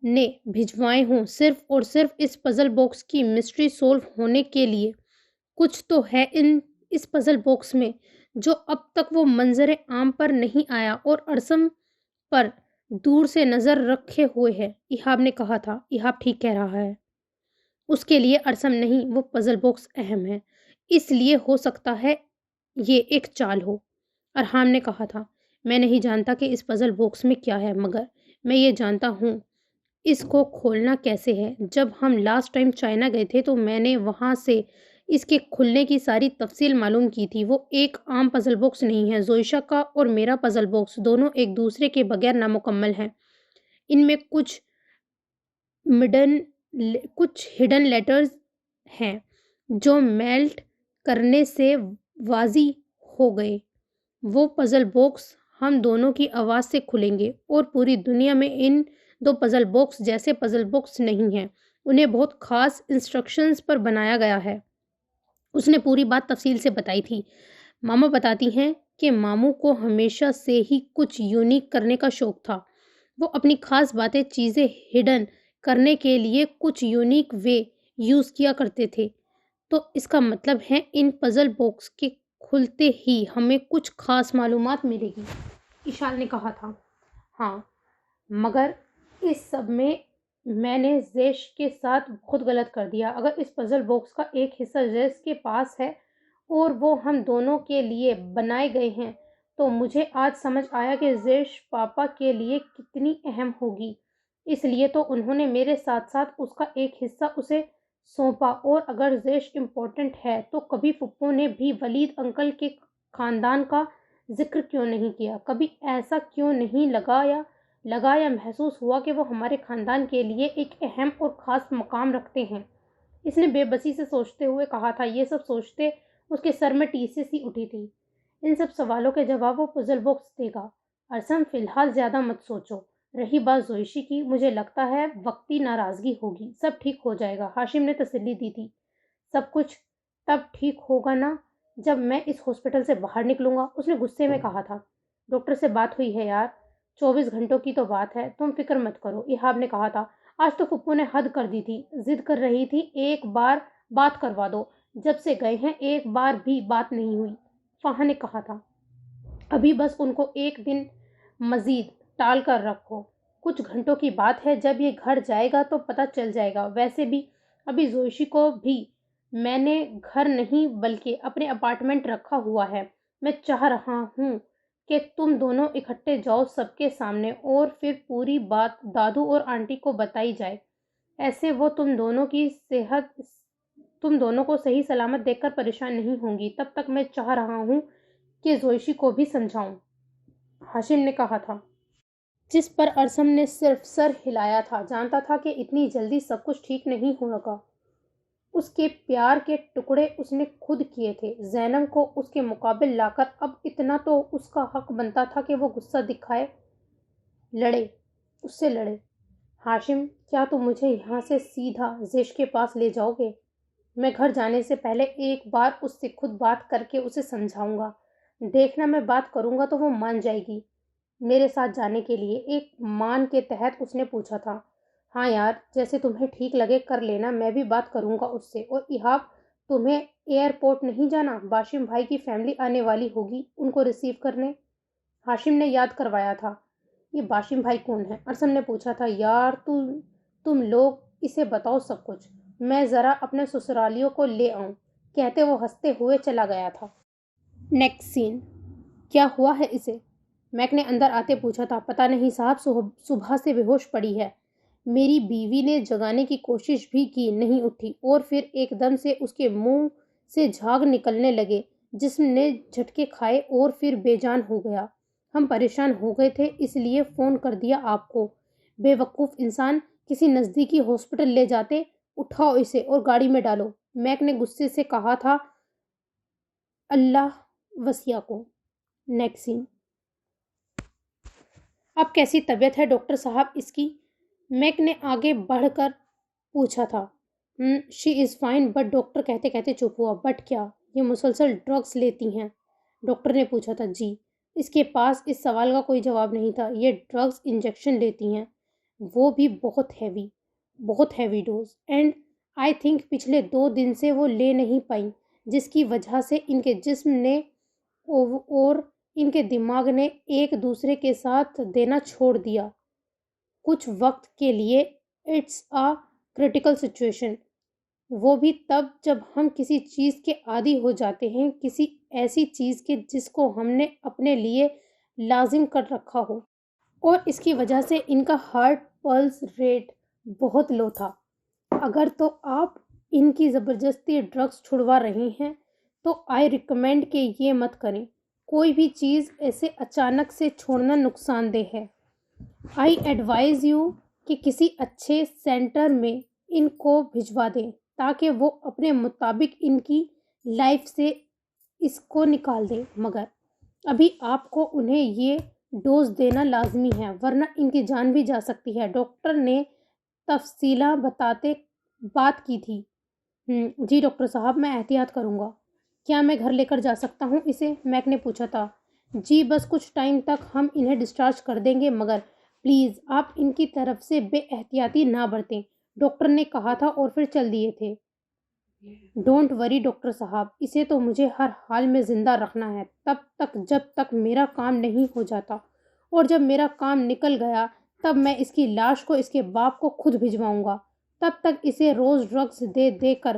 نے بھجوائے ہوں، صرف اور صرف اس پزل باکس کی مسٹری سولو ہونے کے لیے. کچھ تو ہے اس پزل باکس میں جو اب تک وہ منظر عام پر نہیں آیا اور ارسم پر دور سے نظر رکھے ہوئے ہے. ایہاب نے کہا تھا. ایہاب ٹھیک کہہ رہا ہے. اس کے لیے ارسم نہیں، وہ پزل باکس اہم ہے. اس لیے ہو سکتا ہے یہ ایک چال ہو. ارحام نے کہا تھا. میں نہیں جانتا کہ اس پزل باکس میں کیا ہے، مگر میں یہ جانتا ہوں اس کو کھولنا کیسے ہے. جب ہم لاسٹ ٹائم چائنا گئے تھے تو میں نے وہاں سے اس کے کھلنے کی ساری تفصیل معلوم کی تھی. وہ ایک عام پزل باکس نہیں ہے. زوئیشا کا اور میرا پزل باکس دونوں ایک دوسرے کے بغیر نامکمل ہیں. ان میں کچھ ہڈن لیٹرز ہیں جو میلٹ کرنے سے واضح ہو گئے. وہ پزل باکس ہم دونوں کی آواز سے کھلیں گے اور پوری دنیا میں ان دو پزل باکس جیسے پزل باکس نہیں ہیں. انہیں بہت خاص انسٹرکشنز پر بنایا گیا ہے. اس نے پوری بات تفصیل سے بتائی تھی. ماما بتاتی ہیں کہ ماموں کو ہمیشہ سے ہی کچھ یونیک کرنے کا شوق تھا. وہ اپنی خاص چیزیں ہڈن کرنے کے لیے کچھ یونیک وے یوز کیا کرتے تھے. تو اس کا مطلب ہے ان پزل باکس کے کھلتے ہی ہمیں کچھ خاص معلومات ملے گی، ایشال نے کہا تھا. ہاں، مگر اس سب میں نے زیش کے ساتھ بہت غلط کر دیا. اگر اس پزل باکس کا ایک حصہ زیش کے پاس ہے اور وہ ہم دونوں کے لیے بنائے گئے ہیں تو مجھے آج سمجھ آیا کہ زیش پاپا کے لیے کتنی اہم ہوگی. اس لیے تو انہوں نے میرے ساتھ ساتھ اس کا ایک حصہ اسے سونپا. اور اگر زیش امپورٹنٹ ہے تو کبھی پھپھو نے بھی ولید انکل کے خاندان کا ذکر کیوں نہیں کیا؟ کبھی ایسا کیوں نہیں لگا یا محسوس ہوا کہ وہ ہمارے خاندان کے لیے ایک اہم اور خاص مقام رکھتے ہیں؟ اس نے بے بسی سے سوچتے ہوئے کہا تھا. یہ سب سوچتے اس کے سر میں ٹیسیں سی اٹھی تھی. ان سب سوالوں کے جواب وہ پزل باکس دے گا. ارسم فی الحال زیادہ مت سوچو. رہی بات زوئشی کی، مجھے لگتا ہے وقتی ناراضگی ہوگی، سب ٹھیک ہو جائے گا. ہاشم نے تسلی دی تھی. سب کچھ تب ٹھیک ہوگا نا جب میں اس ہاسپٹل سے باہر نکلوں گا، اس نے غصے میں کہا تھا. ڈاکٹر سے بات ہوئی ہے یار، 24 گھنٹوں کی تو بات ہے، تم فکر مت کرو، ایہاب نے کہا تھا. آج تو پھپھو نے حد کر دی تھی، ضد کر رہی تھی ایک بار بات کروا دو. جب سے گئے ہیں ایک بار بھی بات نہیں ہوئی. فاہا نے کہا تھا. ابھی بس ان کو ایک دن مزید ٹال کر رکھو. کچھ گھنٹوں کی بات ہے، جب یہ گھر جائے گا تو پتہ چل جائے گا. ویسے بھی ابھی زوئشی کو بھی میں نے گھر نہیں بلکہ اپنے اپارٹمنٹ رکھا ہوا ہے. میں چاہ رہا ہوں کہ تم دونوں اکٹھے جاؤ سب کے سامنے اور پھر پوری بات دادو اور آنٹی کو بتائی جائے. ایسے وہ تم دونوں کو صحیح سلامت دیکھ کر پریشان نہیں ہوں گی. تب تک میں چاہ رہا ہوں کہ زوئشی کو بھی سمجھاؤں، ہاشم نے کہا تھا. جس پر ارسم نے صرف سر ہلایا تھا. جانتا تھا کہ اتنی جلدی سب کچھ ٹھیک نہیں ہوگا. اس کے پیار کے ٹکڑے اس نے خود کیے تھے. زینب کو اس کے مقابل لا کر اب اتنا تو اس کا حق بنتا تھا کہ وہ غصہ دکھائے، اس سے لڑے. ہاشم، کیا تم مجھے یہاں سے سیدھا زیش کے پاس لے جاؤ گے؟ میں گھر جانے سے پہلے ایک بار اس سے خود بات کر کے اسے سمجھاؤں گا. دیکھنا، میں بات کروں گا تو وہ مان جائے گی میرے ساتھ جانے کے لیے. ایک مان کے تحت اس نے پوچھا تھا. ہاں یار، جیسے تمہیں ٹھیک لگے کر لینا، میں بھی بات کروں گا اس سے. اور ایہاب، تمہیں ایئرپورٹ نہیں جانا؟ باشم بھائی کی فیملی آنے والی ہوگی ان کو ریسیو کرنے. ہاشم نے یاد کروایا تھا. یہ باشم بھائی کون ہے؟ ارسم نے پوچھا تھا. یار تم لوگ اسے بتاؤ سب کچھ. میں ذرا اپنے سسرالیوں کو لے آؤں، کہتے وہ ہنستے ہوئے چلا گیا تھا۔ نیکسٹ سین۔ کیا ہوا ہے اسے؟ میک نے اندر آتے پوچھا تھا۔ پتہ نہیں صاحب، صبح سے بے ہوش پڑی ہے۔ میری بیوی نے جگانے کی کوشش بھی کی، نہیں اٹھی، اور پھر ایک دم سے اس کے منہ سے جھاگ نکلنے لگے، جسم نے جھٹکے کھائے اور پھر بے جان ہو گیا۔ ہم پریشان ہو گئے تھے، اس لیے فون کر دیا آپ کو۔ بے وقوف انسان، کسی نزدیکی ہاسپٹل لے جاتے۔ اٹھاؤ اسے اور گاڑی میں ڈالو، میک نے غصے سے کہا تھا۔ اللہ وسیع کو۔ نیکسٹ سین۔ اب کیسی طبیعت ہے ڈاکٹر صاحب اس کی؟ میک نے آگے بڑھ کر پوچھا تھا۔ شی از فائن، بٹ ڈاکٹر کہتے کہتے چپ ہوا۔ بٹ کیا؟ یہ مسلسل ڈرگس لیتی ہیں؟ ڈاکٹر نے پوچھا تھا۔ جی۔ اس کے پاس اس سوال کا کوئی جواب نہیں تھا۔ یہ ڈرگس انجیکشن لیتی ہیں، وہ بھی بہت heavy dose, and I think پچھلے 2 دن سے وہ لے نہیں پائیں، جس کی وجہ سے ان کے جسم نے اور ان کے دماغ نے ایک دوسرے کے ساتھ دینا چھوڑ دیا۔ کچھ وقت کے لیے اٹس آ کریٹیکل سچویشن، وہ بھی تب جب ہم کسی چیز کے عادی ہو جاتے ہیں، کسی ایسی چیز کے جس کو ہم نے اپنے لیے لازم کر رکھا ہو، اور اس کی وجہ سے ان کا ہارٹ پلس ریٹ بہت لو تھا۔ اگر تو آپ ان کی زبردستی ڈرگس چھڑوا رہے ہیں تو آئی ریکمینڈ کہ یہ مت کریں۔ کوئی بھی چیز ایسے اچانک سے چھوڑنا نقصان دہ ہے۔ آئی ایڈوائز یو کہ کسی اچھے سینٹر میں ان کو بھجوا دیں تاکہ وہ اپنے مطابق ان کی لائف سے اس کو نکال دیں، مگر ابھی آپ کو انہیں یہ ڈوز دینا لازمی ہے ورنہ ان کی جان بھی جا سکتی ہے۔ ڈاکٹر نے تفصیلیں بتاتے بات کی تھی۔ جی ڈاکٹر صاحب، میں احتیاط کروں گا۔ کیا میں گھر لے کر جا سکتا ہوں اسے؟ میک نے پوچھا تھا۔ جی، بس کچھ ٹائم تک ہم انہیں ڈسچارج کر دیں گے، مگر پلیز آپ ان کی طرف سے بے احتیاطی نہ برتیں، ڈاکٹر نے کہا تھا اور پھر چل دیے تھے۔ ڈونٹ وری ڈاکٹر صاحب، اسے تو مجھے ہر حال میں زندہ رکھنا ہے تب تک جب تک میرا کام نہیں ہو جاتا، اور جب میرا کام نکل گیا تب میں اس کی لاش کو اس کے باپ کو خود بھجواؤں گا۔ تب تک اسے روز ڈرگس دے دے کر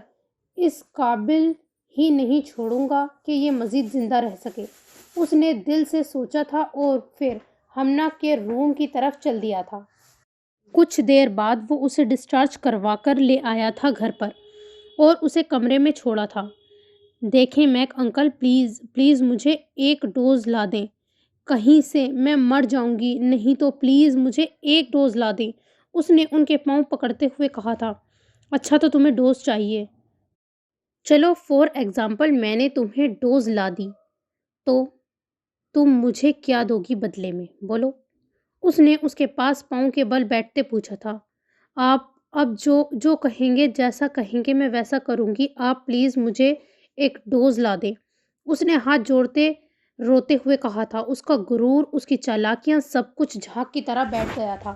اس قابل ہی نہیں چھوڑوں گا کہ یہ مزید زندہ رہ سکے، اس نے دل سے سوچا تھا اور پھر ہمنا کے روم کی طرف چل دیا تھا۔ کچھ دیر بعد وہ اسے ڈسچارج کروا کر لے آیا تھا گھر پر، اور اسے کمرے میں چھوڑا تھا۔ دیکھیں میک انکل، پلیز مجھے ایک ڈوز لا دیں، کہیں سے میں مر جاؤں گی، نہیں تو پلیز مجھے ایک ڈوز لا دیں، اس نے ان کے پاؤں پکڑتے ہوئے کہا تھا۔ اچھا تو تمہیں ڈوز چاہیے؟ چلو فار ایگزامپل میں نے تمہیں ڈوز لا دی تو تم مجھے کیا دو گی بدلے میں، بولو؟ اس نے اس کے پاس پاؤں کے بل بیٹھتے پوچھا تھا۔ آپ اب جو کہیں گے، جیسا کہیں گے میں ویسا کروں گی، آپ پلیز مجھے ایک ڈوز لا دیں، اس نے ہاتھ جوڑتے روتے ہوئے کہا تھا۔ اس کا غرور، اس کی چالاکیاں، سب کچھ جھاگ کی طرح بیٹھ گیا تھا۔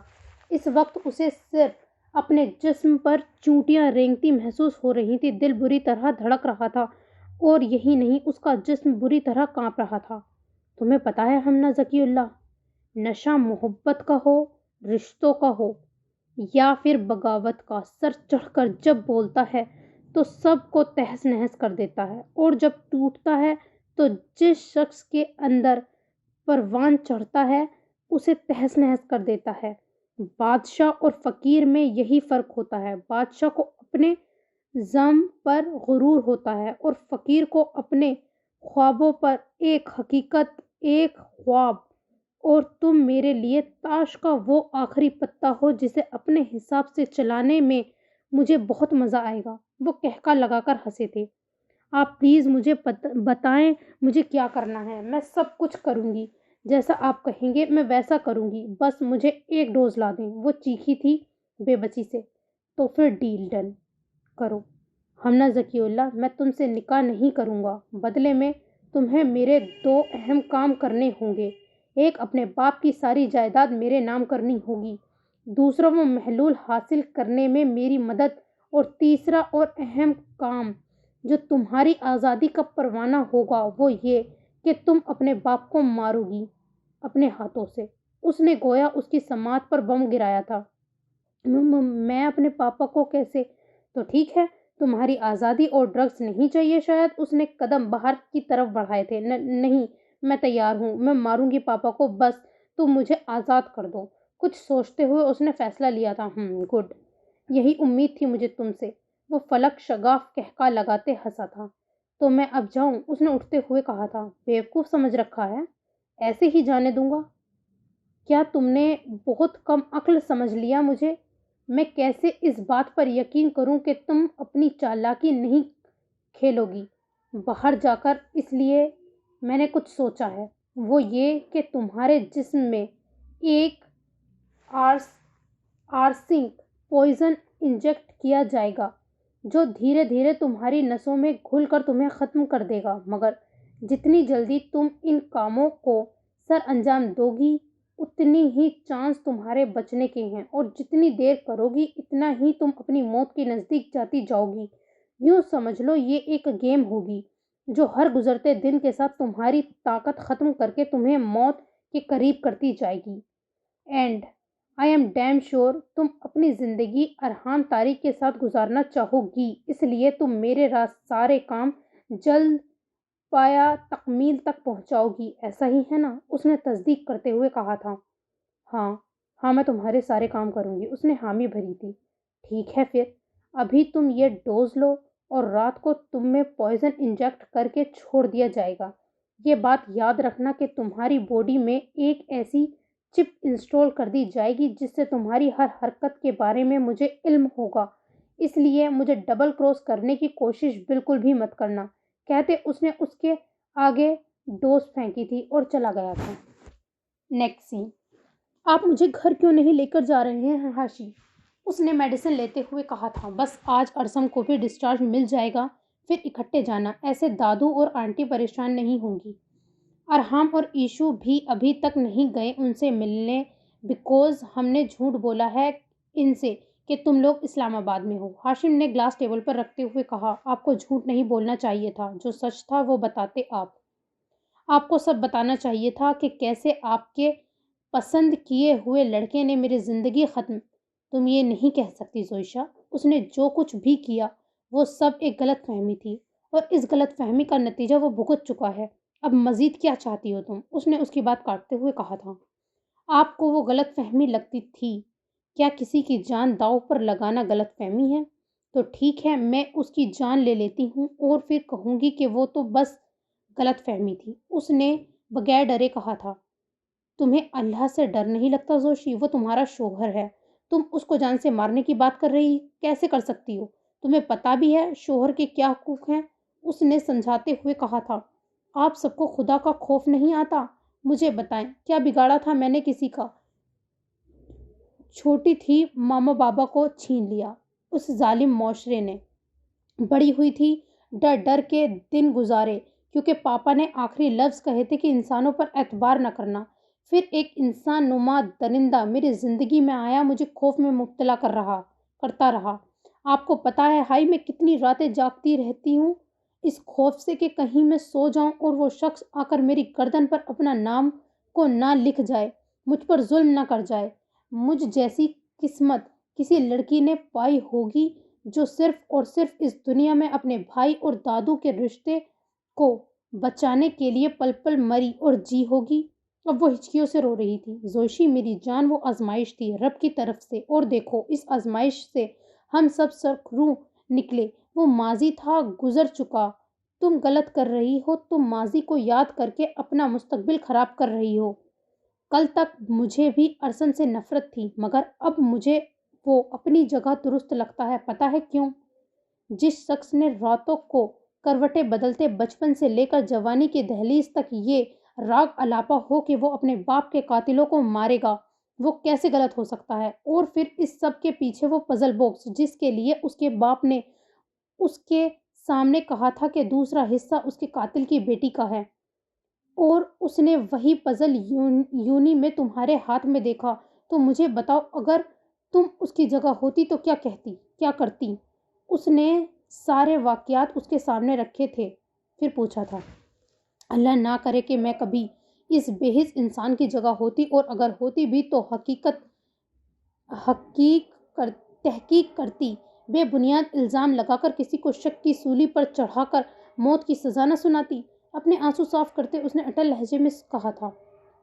اس وقت اسے صرف اپنے جسم پر چونٹیاں رینگتی محسوس ہو رہی تھی، دل بری طرح دھڑک رہا تھا، اور یہی نہیں، اس کا جسم بری طرح کانپ رہا تھا۔ تمہیں پتہ ہے ہمنا ذکی اللہ، نشہ محبت کا ہو، رشتوں کا ہو، یا پھر بغاوت کا، سر چڑھ کر جب بولتا ہے تو سب کو تہس نہس کر دیتا ہے، اور جب ٹوٹتا ہے تو جس شخص کے اندر پروان چڑھتا ہے اسے تہس نہس کر دیتا ہے۔ بادشاہ اور فقیر میں یہی فرق ہوتا ہے، بادشاہ کو اپنے زم پر غرور ہوتا ہے اور فقیر کو اپنے خوابوں پر۔ ایک حقیقت، ایک خواب، اور تم میرے لیے تاش کا وہ آخری پتا ہو جسے اپنے حساب سے چلانے میں مجھے بہت مزہ آئے گا۔ وہ قہقہ لگا کر ہنسے تھے۔ آپ پلیز مجھے بتائیں مجھے کیا کرنا ہے، میں سب کچھ کروں گی، جیسا آپ کہیں گے میں ویسا کروں گی، بس مجھے ایک ڈوز لا دیں، وہ چیخی تھی بے بسی سے۔ تو پھر ڈیل ڈن کرو ہمنا ذکی اللہ، میں تم سے نکاح نہیں کروں گا، بدلے میں تمہیں میرے 2 اہم کام کرنے ہوں گے۔ ایک، اپنے باپ کی ساری جائیداد میرے نام کرنی ہوگی، دوسرا وہ محلول حاصل کرنے میں میری مدد، اور تیسرا اور اہم کام جو تمہاری آزادی کا پروانہ ہوگا وہ یہ کہ تم اپنے باپ کو مارو گی اپنے ہاتھوں سے۔ اس نے گویا اس کی سماعت پر بم گرایا تھا۔ میں اپنے پاپا کو کیسے؟ تو ٹھیک ہے، تمہاری آزادی اور ڈرگس نہیں چاہیے شاید۔ اس نے قدم باہر کی طرف بڑھائے تھے۔ نہیں، میں تیار ہوں، میں ماروں گی پاپا کو، بس تم مجھے آزاد کر دو۔ کچھ سوچتے ہوئے اس نے فیصلہ لیا تھا۔ گڈ، یہی امید تھی مجھے تم سے۔ وہ فلک شگاف کہکا لگاتے ہنسا تھا۔ تو میں اب جاؤں؟ اس نے اٹھتے ہوئے کہا تھا۔ بیوقوف سمجھ رکھا ہے، ایسے ہی جانے دوں گا؟ کیا تم نے بہت کم عقل سمجھ لیا مجھے؟ میں کیسے اس بات پر یقین کروں کہ تم اپنی چالاکی نہیں کھیلو گی باہر جا کر؟ اس لیے میں نے کچھ سوچا ہے، وہ یہ کہ تمہارے جسم میں ایک آرسنک پوائزن انجیکٹ کیا جائے گا جو دھیرے دھیرے تمہاری نسوں میں گھل کر تمہیں ختم کر دے گا۔ مگر جتنی جلدی تم ان کاموں کو سر انجام دو گی اتنی ہی چانس تمہارے بچنے کے ہیں، اور جتنی دیر کرو گی اتنا ہی تم اپنی موت کے نزدیک جاتی جاؤ گی۔ یوں سمجھ لو یہ ایک گیم ہوگی جو ہر گزرتے دن کے ساتھ تمہاری طاقت ختم کر کے تمہیں موت کے قریب کرتی جائے گی۔ And I am damn sure تم اپنی زندگی ارحام طارق کے ساتھ گزارنا چاہو گی، اس لیے تم میرے سارے کام جلد پایا تکمیل تک پہنچاؤ گی، ایسا ہی ہے نا؟ اس نے تصدیق کرتے ہوئے کہا تھا۔ ہاں میں تمہارے سارے کام کروں گی، اس نے حامی بھری تھی۔ ٹھیک ہے پھر، ابھی تم یہ ڈوز لو اور رات کو تم میں پوائزن انجیکٹ کر کے چھوڑ دیا جائے گا۔ یہ بات یاد رکھنا کہ تمہاری باڈی میں ایک ایسی چپ انسٹال کر دی جائے گی جس سے تمہاری ہر حرکت کے بارے میں مجھے علم ہوگا، اس لیے مجھے ڈبل کراس کرنے کی کوشش بالکل بھی مت کرنا۔ کہتے اس نے اس کے آگے ڈوز پھینکی تھی اور چلا گیا تھا۔ نیکسٹ سین، آپ مجھے گھر کیوں نہیں لے کر جا رہے ہیں ہاشی؟ اس نے میڈیسن لیتے ہوئے کہا تھا۔ بس آج ارسم کو بھی ڈسچارج مل جائے گا، پھر اکٹھے جانا، ایسے دادو اور آنٹی پریشان نہیں ہوں گی۔ ارحام اور ایشو بھی ابھی تک نہیں گئے ان سے ملنے، بیکوز ہم نے جھوٹ بولا ہے ان سے کہ تم لوگ اسلام آباد میں ہو۔ ہاشم نے گلاس ٹیبل پر رکھتے ہوئے کہا۔ آپ کو جھوٹ نہیں بولنا چاہیے تھا، جو سچ تھا وہ بتاتے آپ کو سب بتانا چاہیے تھا کہ کیسے آپ کے پسند کیے ہوئے لڑکے نے میری زندگی ختم۔ تم یہ نہیں کہہ سکتی زوئشا، اس نے جو کچھ بھی کیا وہ سب ایک غلط فہمی تھی، اور اس غلط فہمی کا نتیجہ وہ بھگت چکا ہے۔ اب مزید کیا چاہتی ہو تم؟ اس نے اس کی بات کاٹتے ہوئے کہا تھا۔ آپ کو وہ غلط فہمی لگتی تھی؟ کیا کسی کی جان داؤ پر لگانا غلط فہمی ہے؟ تو ٹھیک ہے، میں اس کی جان لے لیتی ہوں اور پھر کہوں گی کہ وہ تو بس غلط فہمی تھی، اس نے بغیر ڈرے کہا تھا۔ تمہیں اللہ سے ڈر نہیں لگتا زوشی؟ وہ تمہارا شوہر ہے، تم اس کو جان سے مارنے کی بات کر رہی کیسے کر سکتی ہو؟ تمہیں پتا بھی ہے شوہر کے کیا حقوق ہیں؟ اس نے سمجھاتے ہوئے کہا تھا۔ آپ سب کو خدا کا خوف نہیں آتا؟ مجھے بتائیں، کیا بگاڑا تھا میں نے کسی کا؟ چھوٹی تھی ماما بابا کو چھین لیا اس ظالم معاشرے نے، بڑی ہوئی تھی ڈر ڈر کے دن گزارے کیونکہ پاپا نے آخری لفظ کہے تھے کہ انسانوں پر اعتبار نہ کرنا۔ پھر ایک انسان نما درندہ میری زندگی میں آیا، مجھے خوف میں مبتلا کرتا رہا۔ آپ کو پتا ہے ہائی میں کتنی راتیں جاگتی رہتی ہوں اس خوف سے کہ کہیں میں سو جاؤں اور وہ شخص آ کر میری گردن پر اپنا نام کو نہ لکھ جائے، مجھ پر ظلم نہ کر جائے۔ مجھ جیسی قسمت کسی لڑکی نے پائی ہوگی جو صرف اور صرف اس دنیا میں اپنے بھائی اور دادو کے رشتے کو بچانے کے لیے پل پل مری اور جی ہوگی۔ اب وہ ہچکیوں سے رو رہی تھی۔ زوشی میری جان، وہ آزمائش تھی رب کی طرف سے، اور دیکھو اس آزمائش سے ہم سب سرخرو نکلے۔ وہ ماضی تھا، گزر چکا۔ تم غلط کر رہی ہو، تم ماضی کو یاد کر کے اپنا مستقبل خراب کر رہی ہو۔ کل تک مجھے بھی ارسن سے نفرت تھی، مگر اب مجھے وہ اپنی جگہ درست لگتا ہے۔ پتہ ہے کیوں؟ جس شخص نے راتوں کو کروٹیں بدلتے بچپن سے لے کر جوانی کی دہلیز تک یہ راگ الاپا ہو کہ وہ اپنے باپ کے قاتلوں کو مارے گا، وہ کیسے غلط ہو سکتا ہے؟ اور پھر اس سب کے پیچھے وہ پزل باکس جس کے لیے اس کے باپ نے اس کے سامنے کہا تھا کہ دوسرا حصہ اس کے قاتل کی بیٹی کا ہے، اور اس نے وہی پزل یونی میں تمہارے ہاتھ میں دیکھا۔ تو مجھے بتاؤ اگر تم اس کی جگہ ہوتی تو کیا کہتی، کیا کرتی؟ اس نے سارے واقعات اس کے سامنے رکھے تھے، پھر پوچھا تھا۔ اللہ نہ کرے کہ میں کبھی اس بے حس انسان کی جگہ ہوتی، اور اگر ہوتی بھی تو تحقیق کرتی بے بنیاد الزام لگا کر کسی کو شک کی سولی پر چڑھا کر موت کی سزا نہ سناتی۔ اپنے آنسو صاف کرتے اس نے اٹل لہجے میں کہا تھا،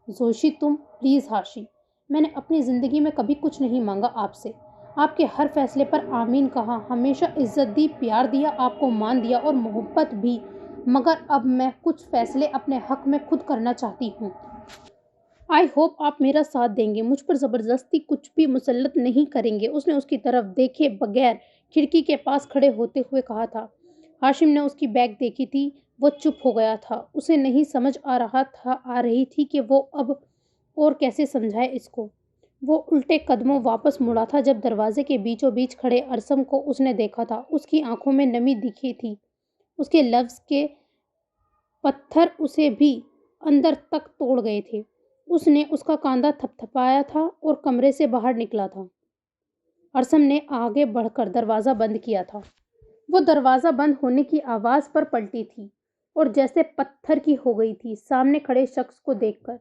زوشی تم پلیز ہاشی، میں نے اپنی زندگی میں کبھی کچھ نہیں مانگا آپ سے۔ آپ کے ہر فیصلے پر آمین کہا، ہمیشہ عزت دی، پیار دیا، آپ کو مان دیا اور محبت بھی، مگر اب میں کچھ فیصلے اپنے حق میں خود کرنا چاہتی ہوں۔ آئی ہوپ آپ میرا ساتھ دیں گے، مجھ پر زبردستی کچھ بھی مسلط نہیں کریں گے۔ اس نے اس کی طرف دیکھے بغیر کھڑکی کے پاس کھڑے ہوتے ہوئے کہا تھا۔ ہاشم نے اس کی بیگ دیکھی تھی، وہ چپ ہو گیا تھا۔ اسے نہیں سمجھ آ رہی تھی کہ وہ اب اور کیسے سمجھائے اس کو۔ وہ الٹے قدموں واپس مڑا تھا جب دروازے کے بیچوں بیچ کھڑے ارسم کو اس نے دیکھا تھا۔ اس کی آنکھوں میں نمی دکھی تھی، اس کے لفظ کے پتھر اسے بھی اندر تک توڑ گئے تھے۔ اس نے اس کا کاندھا تھپ تھپایا تھا اور کمرے سے باہر نکلا تھا۔ ارسم نے آگے بڑھ کر دروازہ بند کیا تھا۔ وہ دروازہ بند ہونے کی آواز پر پلٹی تھی اور جیسے پتھر کی ہو گئی تھی سامنے کھڑے شخص کو دیکھ کر۔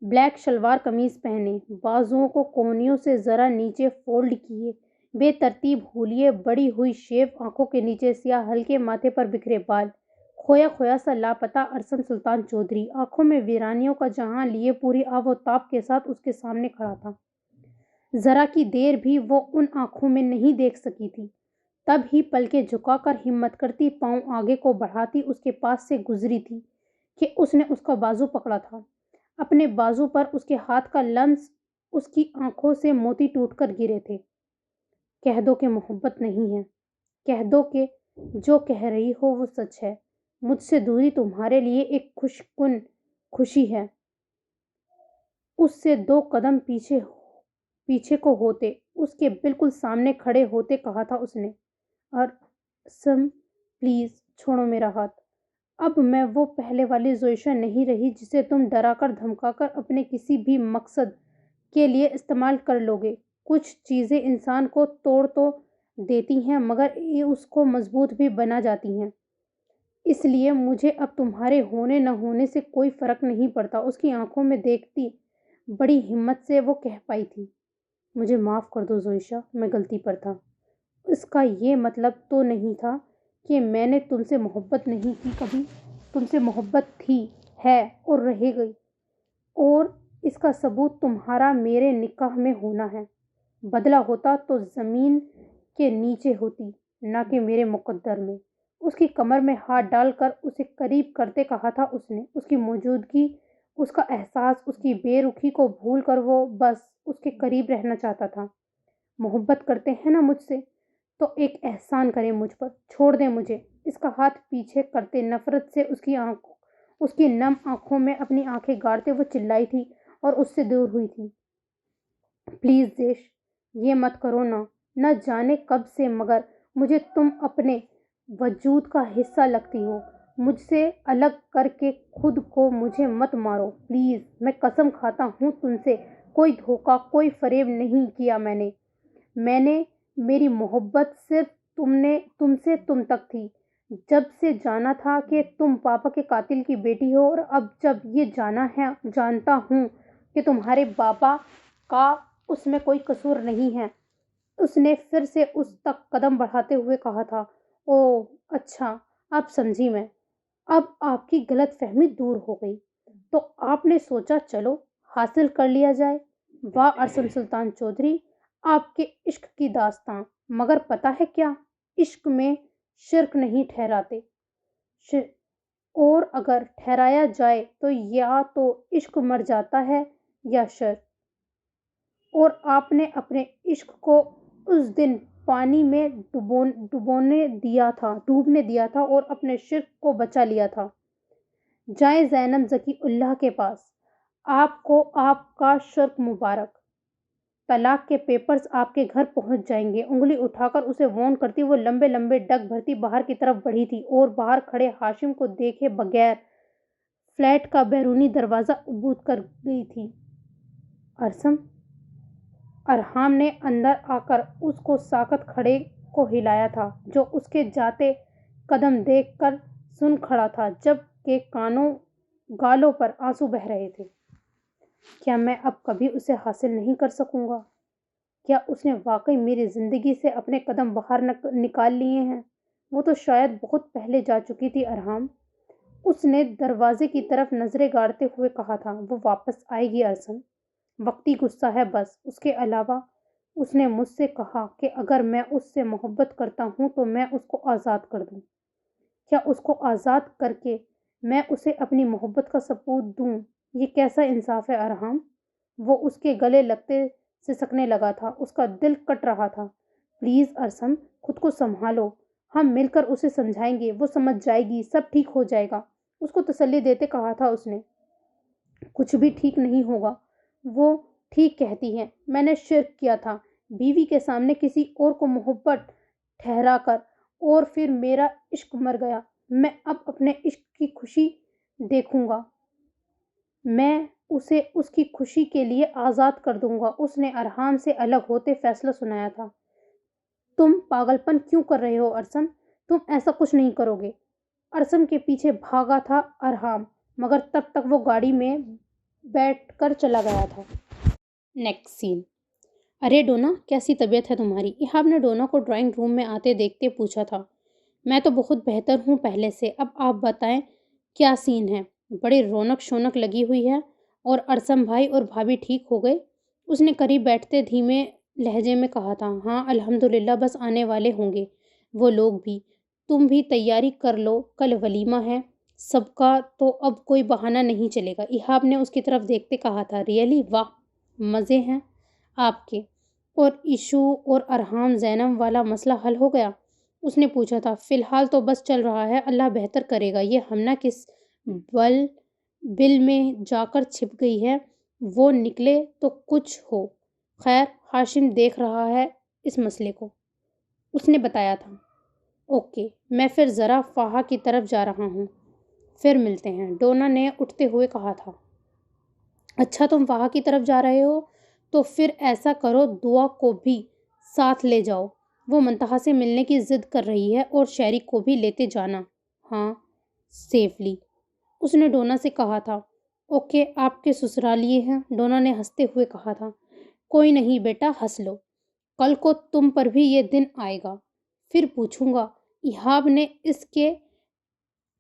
بلیک شلوار قمیض پہنے، بازوؤں کو کونیوں سے ذرا نیچے فولڈ کیے، بے ترتیب حولیے، بڑی ہوئی شیو آنکھوں کے نیچے سیاہ، ہلکے ماتھے پر بکھرے بال، کھویا کھویا سا لاپتہ ارسم سلطان چودھری آنکھوں میں ویرانیوں کا جہاں لیے پوری آب و تاب کے ساتھ اس کے سامنے کھڑا تھا۔ ذرا کی دیر بھی وہ ان آنکھوں میں نہیں دیکھ سکی تھی، تب ہی پلکیں جھکا کر ہمت کرتی پاؤں آگے کو بڑھاتی اس کے پاس سے گزری تھی کہ اس نے اس کا بازو پکڑا تھا۔ اپنے بازو پر اس کے ہاتھ کا لمس اس کی آنکھوں سے موتی ٹوٹ کر گرے تھے۔ کہہ دو کہ محبت نہیں ہے، کہہ دو کہ جو کہہ رہی ہو وہ سچ ہے۔ مجھ سے دوری تمہارے لیے ایک خوش کن خوشی ہے۔ اس سے 2 قدم پیچھے کو ہوتے، اس کے بالکل سامنے کھڑے ہوتے کہا تھا اس نے، ارسم پلیز چھوڑو میرا ہاتھ۔ اب میں وہ پہلے والی زوئیشا نہیں رہی جسے تم ڈرا کر دھمکا کر اپنے کسی بھی مقصد کے لیے استعمال کر لو گے۔ کچھ چیزیں انسان کو توڑ تو دیتی ہیں مگر یہ اس کو مضبوط بھی بنا جاتی ہیں۔ اس لیے مجھے اب تمہارے ہونے نہ ہونے سے کوئی فرق نہیں پڑتا۔ اس کی آنکھوں میں دیکھتی بڑی ہمت سے وہ کہہ پائی تھی، مجھے معاف کر دو زوئیشا، میں غلطی پر تھا۔ اس کا یہ مطلب تو نہیں تھا کہ میں نے تم سے محبت نہیں کی، کبھی تم سے محبت تھی، ہے اور رہے گی، اور اس کا ثبوت تمہارا میرے نکاح میں ہونا ہے۔ بدلہ ہوتا تو زمین کے نیچے ہوتی، نہ کہ میرے مقدر میں۔ اس کی کمر میں ہاتھ ڈال کر اسے قریب کرتے کہا تھا اس نے۔ اس کی موجودگی، اس کا احساس، اس کی بے رخی کو بھول کر وہ بس اس کے قریب رہنا چاہتا تھا۔ محبت کرتے ہیں نا مجھ سے تو ایک احسان کریں مجھ پر، چھوڑ دیں مجھے۔ اس کا ہاتھ پیچھے کرتے نفرت سے اس کی نم آنکھوں میں اپنی آنکھیں گاڑتے وہ چلائی تھی اور اس سے دور ہوئی تھی، پلیز دیش، یہ مت کرو نا، نہ جانے کب سے مگر مجھے تم اپنے وجود کا حصہ لگتی ہو۔ مجھ سے الگ کر کے خود کو مجھے مت مارو پلیز، میں قسم کھاتا ہوں تم سے کوئی دھوکہ، کوئی فریب نہیں کیا میں نے۔ میری محبت صرف تم سے تم تک تھی۔ جب سے جانا تھا کہ تم پاپا کے قاتل کی بیٹی ہو، اور اب جب یہ جانتا ہوں کہ تمہارے بابا کا اس میں کوئی قصور نہیں ہے۔ اس نے پھر سے اس تک قدم بڑھاتے ہوئے کہا تھا، اوہ اچھا، اب سمجھی میں۔ اب آپ کی غلط فہمی دور ہو گئی، تو آپ نے سوچا چلو حاصل کر لیا جائے۔ واہ ارسم سلطان چودھری، آپ کے عشق کی داستاں! مگر پتہ ہے کیا، عشق میں شرک نہیں ٹھہراتے، اور اگر ٹھہرایا جائے تو یا تو عشق مر جاتا ہے یا شرک۔ اور آپ نے اپنے عشق کو اس دن پانی میں ڈوبنے دیا تھا اور اپنے شرک کو بچا لیا تھا۔ جائیں زینب ذکی اللہ کے پاس، آپ کو آپ کا شرک مبارک۔ طلاق کے پیپرز آپ کے گھر پہنچ جائیں گے۔ انگلی اٹھا کر اسے وارن کرتی وہ لمبے لمبے ڈگ بھرتی باہر کی طرف بڑھی تھی اور باہر کھڑے ہاشم کو دیکھے بغیر فلیٹ کا بیرونی دروازہ عبور کر گئی تھی۔ ارحام نے اندر آ کر اس کو ساکت کھڑے کو ہلایا تھا، جو اس کے جاتے قدم دیکھ کر سن کھڑا تھا، جب کہ گالوں پر آنسو بہہ رہے تھے۔ کیا میں اب کبھی اسے حاصل نہیں کر سکوں گا؟ کیا اس نے واقعی میری زندگی سے اپنے قدم باہر نکال لیے ہیں؟ وہ تو شاید بہت پہلے جا چکی تھی ارحام۔ اس نے دروازے کی طرف نظریں گاڑتے ہوئے کہا تھا۔ وہ واپس آئے گی ارسن، وقتی غصہ ہے بس۔ اس کے علاوہ اس نے مجھ سے کہا کہ اگر میں اس سے محبت کرتا ہوں تو میں اس کو آزاد کر دوں۔ کیا اس کو آزاد کر کے میں اسے اپنی محبت کا ثبوت دوں؟ یہ کیسا انصاف ہے ارحام؟ وہ اس کے گلے لگتے سسکنے لگا تھا، اس کا دل کٹ رہا تھا۔ پلیز ارسن، خود کو سنبھالو، ہم مل کر اسے سمجھائیں گے، وہ سمجھ جائے گی، سب ٹھیک ہو جائے گا، اس کو تسلی دیتے کہا تھا اس نے۔ کچھ بھی ٹھیک نہیں ہوگا، وہ ٹھیک کہتی ہے، میں نے شرک کیا تھا بیوی کے سامنے کسی اور کو محبت ٹھہرا کر، اور پھر میرا عشق مر گیا۔ میں اب اپنے عشق کی خوشی دیکھوں گا، میں اسے اس کی خوشی کے لیے آزاد کر دوں گا۔ اس نے ارحام سے الگ ہوتے فیصلہ سنایا تھا۔ تم پاگل پن کیوں کر رہے ہو ارسن؟ تم ایسا کچھ نہیں کرو گے۔ ارسن کے پیچھے بھاگا تھا ارحام، مگر تب تک وہ گاڑی میں بیٹھ کر چلا گیا تھا۔ نیکسٹ سین۔ ارے ڈونا، کیسی طبیعت ہے تمہاری؟ ایہاب نے ڈونا کو ڈرائنگ روم میں آتے دیکھتے پوچھا تھا۔ میں تو بہت بہتر ہوں پہلے سے، اب آپ بتائیں کیا سین ہے؟ بڑی رونق شونق لگی ہوئی ہے۔ اور ارسم بھائی اور بھابھی ٹھیک ہو گئے؟ اس نے قریب بیٹھتے دھیمے لہجے میں کہا تھا۔ ہاں الحمدللہ، بس آنے والے ہوں گے وہ لوگ بھی۔ تم بھی تیاری کر لو، کل ولیمہ ہے سب کا، تو اب کوئی بہانہ نہیں چلے گا۔ ایہاب نے اس کی طرف دیکھتے کہا تھا۔ ریئلی؟ واہ، مزے ہیں آپ کے۔ اور ایشو اور ارحام زینب والا مسئلہ حل ہو گیا؟ اس نے پوچھا تھا۔ فی الحال تو بس چل رہا ہے، اللہ بہتر کرے گا۔ یہ ہمنا کس بل میں جا کر چھپ گئی ہے، وہ نکلے تو کچھ ہو۔ خیر، ہاشم دیکھ رہا ہے اس مسئلے کو، اس نے بتایا تھا۔ اوکے، میں پھر ذرا فاحہ کی طرف جا رہا ہوں، پھر ملتے ہیں، ڈونا نے اٹھتے ہوئے کہا تھا۔ اچھا، تم فاحہ کی طرف جا رہے ہو؟ تو پھر ایسا کرو، دعا کو بھی ساتھ لے جاؤ، وہ منتہا سے ملنے کی ضد کر رہی ہے، اور شیری کو بھی لیتے جانا، ہاں سیفلی، اس نے ڈونا سے کہا تھا۔ اوکے، آپ کے سسرالیے ہیں، ڈونا نے ہنستے ہوئے کہا تھا۔ کوئی نہیں بیٹا، ہنس لو، کل کو تم پر بھی یہ دن آئے گا، پھر پوچھوں گا۔ ایہاب نے اس کے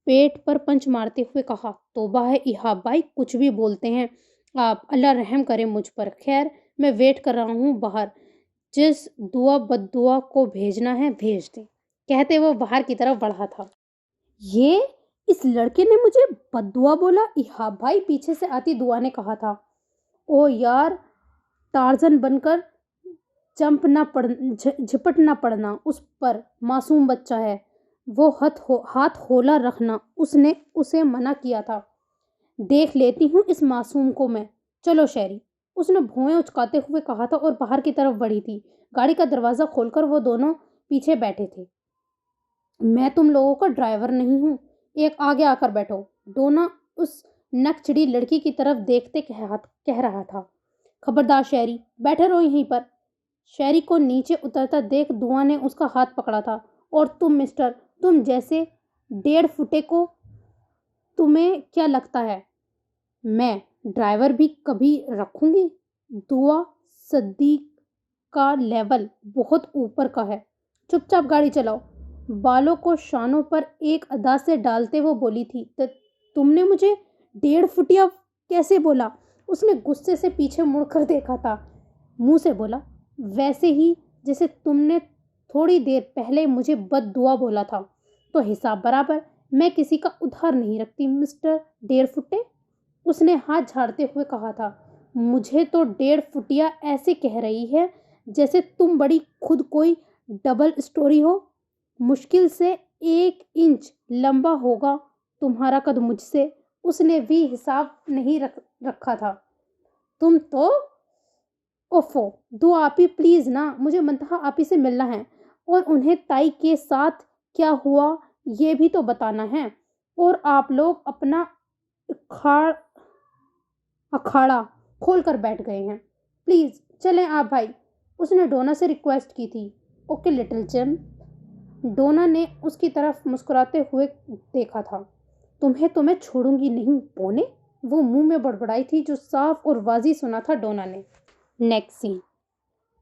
پیٹ پر پنچ مارتے ہوئے کہا۔ توبہ ہے ایہاب بھائی، کچھ بھی بولتے ہیں آپ، اللہ رحم کرے مجھ پر۔ خیر، میں ویٹ کر رہا ہوں باہر، جس دعا بد دعا کو بھیجنا ہے بھیج دیں، کہتے وہ باہر کی طرف بڑھا تھا۔ یہ اس لڑکے نے مجھے بد دعا بولا؟ ایہاب بھائی، پیچھے سے آتی دعا نے کہا تھا۔ او یار، ٹارزن بن کر جھپٹ نہ پڑنا اس پر، معصوم بچہ ہے، وہ ہاتھ ہولا رکھنا، اس نے اسے منع کیا تھا۔ دیکھ لیتی ہوں اس معصوم کو میں، چلو شیری، اس نے بھویں اچکاتے ہوئے کہا تھا اور باہر کی طرف بڑھی تھی۔ گاڑی کا دروازہ کھول کر وہ دونوں پیچھے بیٹھے تھے۔ میں تم لوگوں کا ڈرائیور نہیں ہوں، ایک آگے آ کر بیٹھو، ڈونا اس نک چڑی لڑکی کی طرف دیکھتے کہہ رہا تھا۔ خبردار شیری، بیٹھے رہو یہیں پر۔ شیری کو نیچے اترتا دیکھ دعا نے اس کا ہاتھ پکڑا تھا۔ اور تم مسٹر، تم جیسے 1.5 فٹے کو تمہیں کیا لگتا ہے میں ڈرائیور بھی کبھی رکھوں گی؟ دعا صدیق کا لیول بہت اوپر کا ہے، چپ چاپ گاڑی چلاؤ، بالوں کو شانوں پر ایک ادا سے ڈالتے وہ بولی تھی۔ تم نے مجھے 1.5 فٹیا کیسے بولا؟ اس نے غصے سے پیچھے مڑ کر دیکھا تھا۔ منہ سے بولا، ویسے ہی جیسے تم نے تھوڑی دیر پہلے مجھے بد دعا بولا تھا، تو حساب برابر۔ میں کسی کا ادھار نہیں رکھتی مسٹر 1.5 فٹے، اس نے ہاتھ جھاڑتے ہوئے کہا تھا۔ مجھے تو 1.5 فٹیا ایسے کہہ رہی ہے جیسے تم بڑی خود کوئی ڈبل اسٹوری ہو۔ مشکل سے 1 انچ لمبا ہوگا تمہارا قد مجھ سے، اس نے بھی حساب نہیں رکھا تھا۔ تم تو اوفو، دو آپی پلیز نا، مجھے منتہا آپی سے ملنا ہے، اور انہیں تائی کے ساتھ کیا ہوا یہ بھی تو بتانا ہے، اور آپ لوگ اپنا اکھاڑا کھول کر بیٹھ گئے ہیں، پلیز چلیں آپ بھائی، اس نے ڈونا سے ریکویسٹ کی تھی۔ اوکے لٹل چیم، ڈونا نے اس کی طرف مسکراتے ہوئے دیکھا تھا۔ تمہیں تو میں چھوڑوں گی نہیں پونے، وہ منہ میں بڑبڑائی تھی جو صاف اور واضح سنا تھا ڈونا نے۔ نیکسٹ سین۔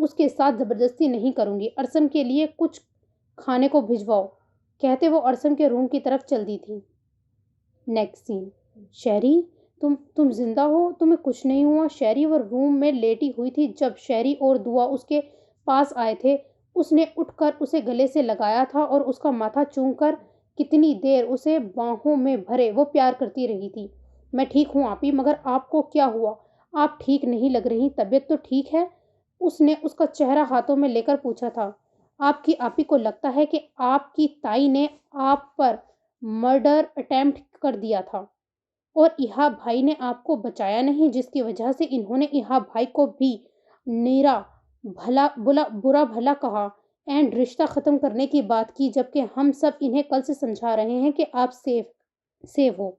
اس کے ساتھ زبردستی نہیں کروں گی. ارسم کے لیے کچھ کھانے کو بھجواؤ. کہتے وہ ارسم کے روم کی طرف چل دی تھی. نیکسٹ سین. شہری تم زندہ ہو؟ تمہیں کچھ نہیں ہوا؟ شہری وہ روم میں لیٹی ہوئی تھی. جب شہری اور دعا اس کے پاس آئے تھے اس نے اٹھ کر اسے گلے سے لگایا تھا اور اس کا ماتھا چوم کر کتنی دیر اسے باہوں میں بھرے وہ پیار کرتی رہی تھی. میں ٹھیک ہوں آپی، مگر آپ کو کیا ہوا؟ آپ ٹھیک نہیں لگ رہی. طبیعت تو ٹھیک ہے؟ اس نے اس کا چہرہ ہاتھوں میں لے کر پوچھا تھا. آپ کی آپی کو لگتا ہے کہ آپ کی تائی نے آپ پر مرڈر اٹیمپٹ کر دیا تھا اور ایہاب بھائی نے آپ کو بچایا نہیں، جس کی وجہ سے انہوں نے ایہاب بھائی کو بھی نیرا برا بھلا کہا اینڈ رشتہ ختم کرنے کی بات کی، جبکہ ہم سب انہیں کل سے سمجھا رہے ہیں کہ آپ سیف ہو.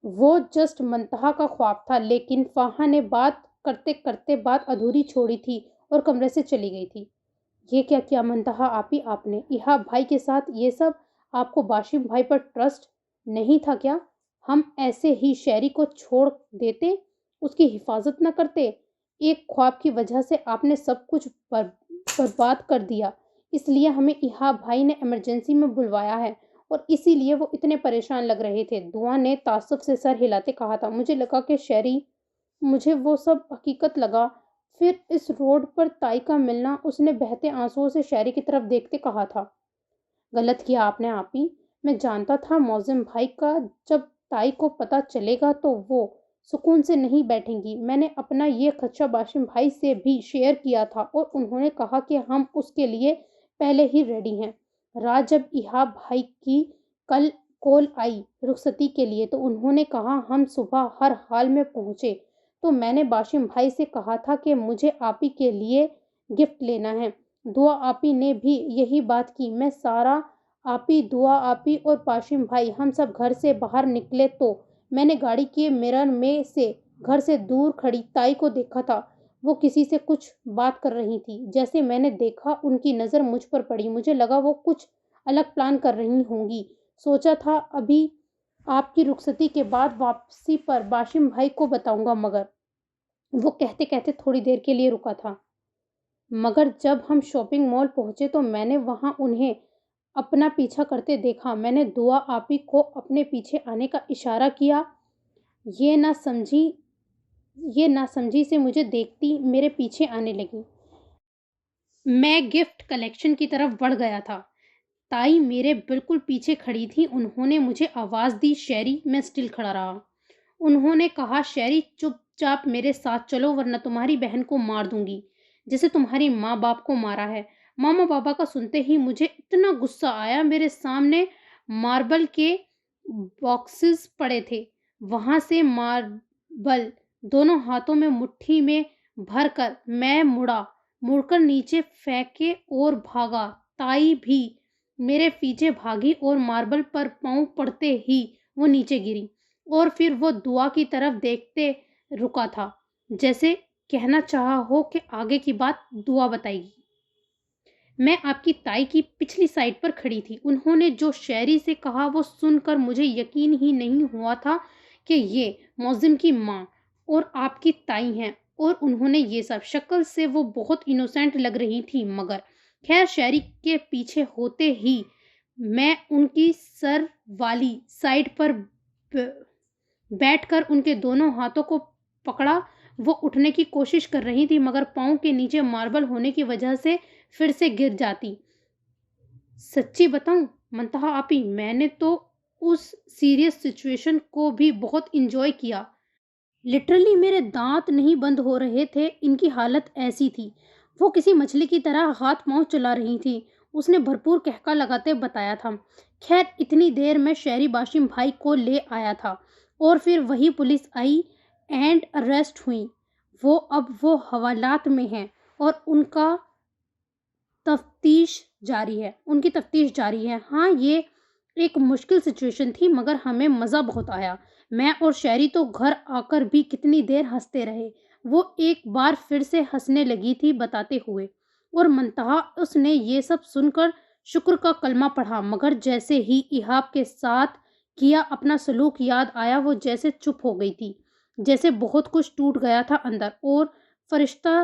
وہ جسٹ منتہا کا خواب تھا. لیکن فاہا نے بات کرتے کرتے بات ادھوری چھوڑی تھی اور کمرے سے چلی گئی تھی. یہ کیا منتہا آپی آپ نے ایہاب بھائی کے ساتھ یہ سب؟ آپ کو باشم بھائی پر ٹرسٹ نہیں تھا کیا؟ ہم ایسے ہی شہری کو چھوڑ دیتے، اس کی حفاظت نہ کرتے؟ ایک خواب کی وجہ سے آپ نے سب کچھ برباد کر دیا. اس لیے ہمیں ایہاب بھائی نے ایمرجنسی میں بلوایا ہے اور اسی لیے وہ اتنے پریشان لگ رہے تھے. دعا نے تعصب سے سر ہلاتے کہا تھا. مجھے لگا کہ شہری، مجھے وہ سب حقیقت لگا. پھر اس روڈ پر تائی کا ملنا. اس نے بہتے آنسوؤں سے شہری کی طرف دیکھتے کہا تھا. غلط کیا آپ نے آپی. میں جانتا تھا معظم بھائی کا جب تائی کو پتہ چلے گا تو وہ سکون سے نہیں بیٹھیں گی. میں نے اپنا یہ خدشہ باشم بھائی سے بھی شیئر کیا تھا اور انہوں نے کہا کہ ہم اس کے لیے پہلے ہی ریڈی ہیں. رات جب ایہاب بھائی کی کال آئی رخصتی کے لیے تو انہوں نے کہا ہم صبح ہر حال میں پہنچے. تو میں نے باشم بھائی سے کہا تھا کہ مجھے آپی کے لیے گفٹ لینا ہے. دعا آپی نے بھی یہی بات کی. میں سارا آپی، دعا آپی اور باشم بھائی ہم سب گھر سے باہر نکلے تو میں نے گاڑی کے مرر میں سے گھر سے دور کھڑی تائی کو دیکھا تھا. وہ کسی سے کچھ بات کر رہی تھی. جیسے میں نے دیکھا ان کی نظر مجھ پر پڑی. مجھے لگا وہ کچھ الگ پلان کر رہی ہوں گی. سوچا تھا ابھی آپ کی رخصتی کے بعد واپسی پر باشم بھائی کو بتاؤں گا، مگر وہ کہتے کہتے تھوڑی دیر کے لیے رکا تھا. مگر جب ہم شاپنگ مال پہنچے تو میں نے وہاں انہیں اپنا پیچھا کرتے دیکھا. میں نے دعا آپی کو اپنے پیچھے آنے کا اشارہ کیا. یہ نہ سمجھی سے مجھے دیکھتی میرے پیچھے آنے لگی. میں گفٹ کلیکشن کی طرف بڑھ گیا تھا. تائی میرے بالکل پیچھے کھڑی تھی. انہوں نے مجھے آواز دی. شہری. میں سٹل کھڑا رہا. انہوں نے کہا شہری چپ چاپ میرے ساتھ چلو ورنہ تمہاری بہن کو مار دوں گی جیسے تمہاری ماں باپ کو مارا ہے. ماما بابا کا سنتے ہی مجھے اتنا غصہ آیا. میرے سامنے ماربل کے باکسز پڑے تھے. وہاں سے ماربل دونوں ہاتھوں میں مٹھی میں بھر کر میں مڑ کر نیچے پھینکے اور بھاگا. تائی بھی میرے پیچھے بھاگی اور ماربل پر پاؤں پڑتے ہی وہ نیچے گری اور پھر وہ دعا کی طرف دیکھتے رکا تھا جیسے کہنا چاہا ہو کہ آگے کی بات دعا بتائے گی. میں آپ کی تائی کی پچھلی سائڈ پر کھڑی تھی. انہوں نے جو شہری سے کہا وہ سن کر مجھے یقین ہی نہیں ہوا تھا کہ یہ معظم کی ماں اور آپ کی تائی ہیں اور انہوں نے یہ سب. شکل سے وہ بہت انوسینٹ لگ رہی تھی مگر خیر شہری کے پیچھے ہوتے ہی میں ان کی سر والی سائڈ پر بیٹھ کر ان کے دونوں ہاتھوں کو پکڑا. وہ اٹھنے کی کوشش کر رہی تھی مگر پاؤں کے نیچے ماربل ہونے کی وجہ سے پھر سے گر جاتی. سچی بتاؤں منتہا آپی، میں نے تو اس سیریس سچویشن کو بھی بہت انجوائے کیا. لٹرلی میرے دانت نہیں بند ہو رہے تھے. ان کی حالت ایسی تھی. وہ کسی مچھلی کی طرح ہاتھ پاؤں چلا رہی تھی. اس نے بھرپور قہقہ لگاتے بتایا تھا. خیر اتنی دیر میں شہری باشم بھائی کو لے آیا تھا اور پھر وہی پولیس آئی اینڈ اریسٹ ہوئی. وہ حوالات میں ہیں اور ان کی تفتیش جاری ہے. ہاں یہ ایک مشکل سچویشن تھی مگر ہمیں مزہ بہت آیا. میں اور شہری تو گھر آ کر بھی کتنی دیر ہنستے رہے. وہ ایک بار پھر سے ہنسنے لگی تھی بتاتے ہوئے اور منتہا اس نے یہ سب سن کر شکر کا کلمہ پڑھا مگر جیسے ہی ایہاب کے ساتھ کیا اپنا سلوک یاد آیا وہ جیسے چپ ہو گئی تھی. جیسے بہت کچھ ٹوٹ گیا تھا اندر اور فرشتہ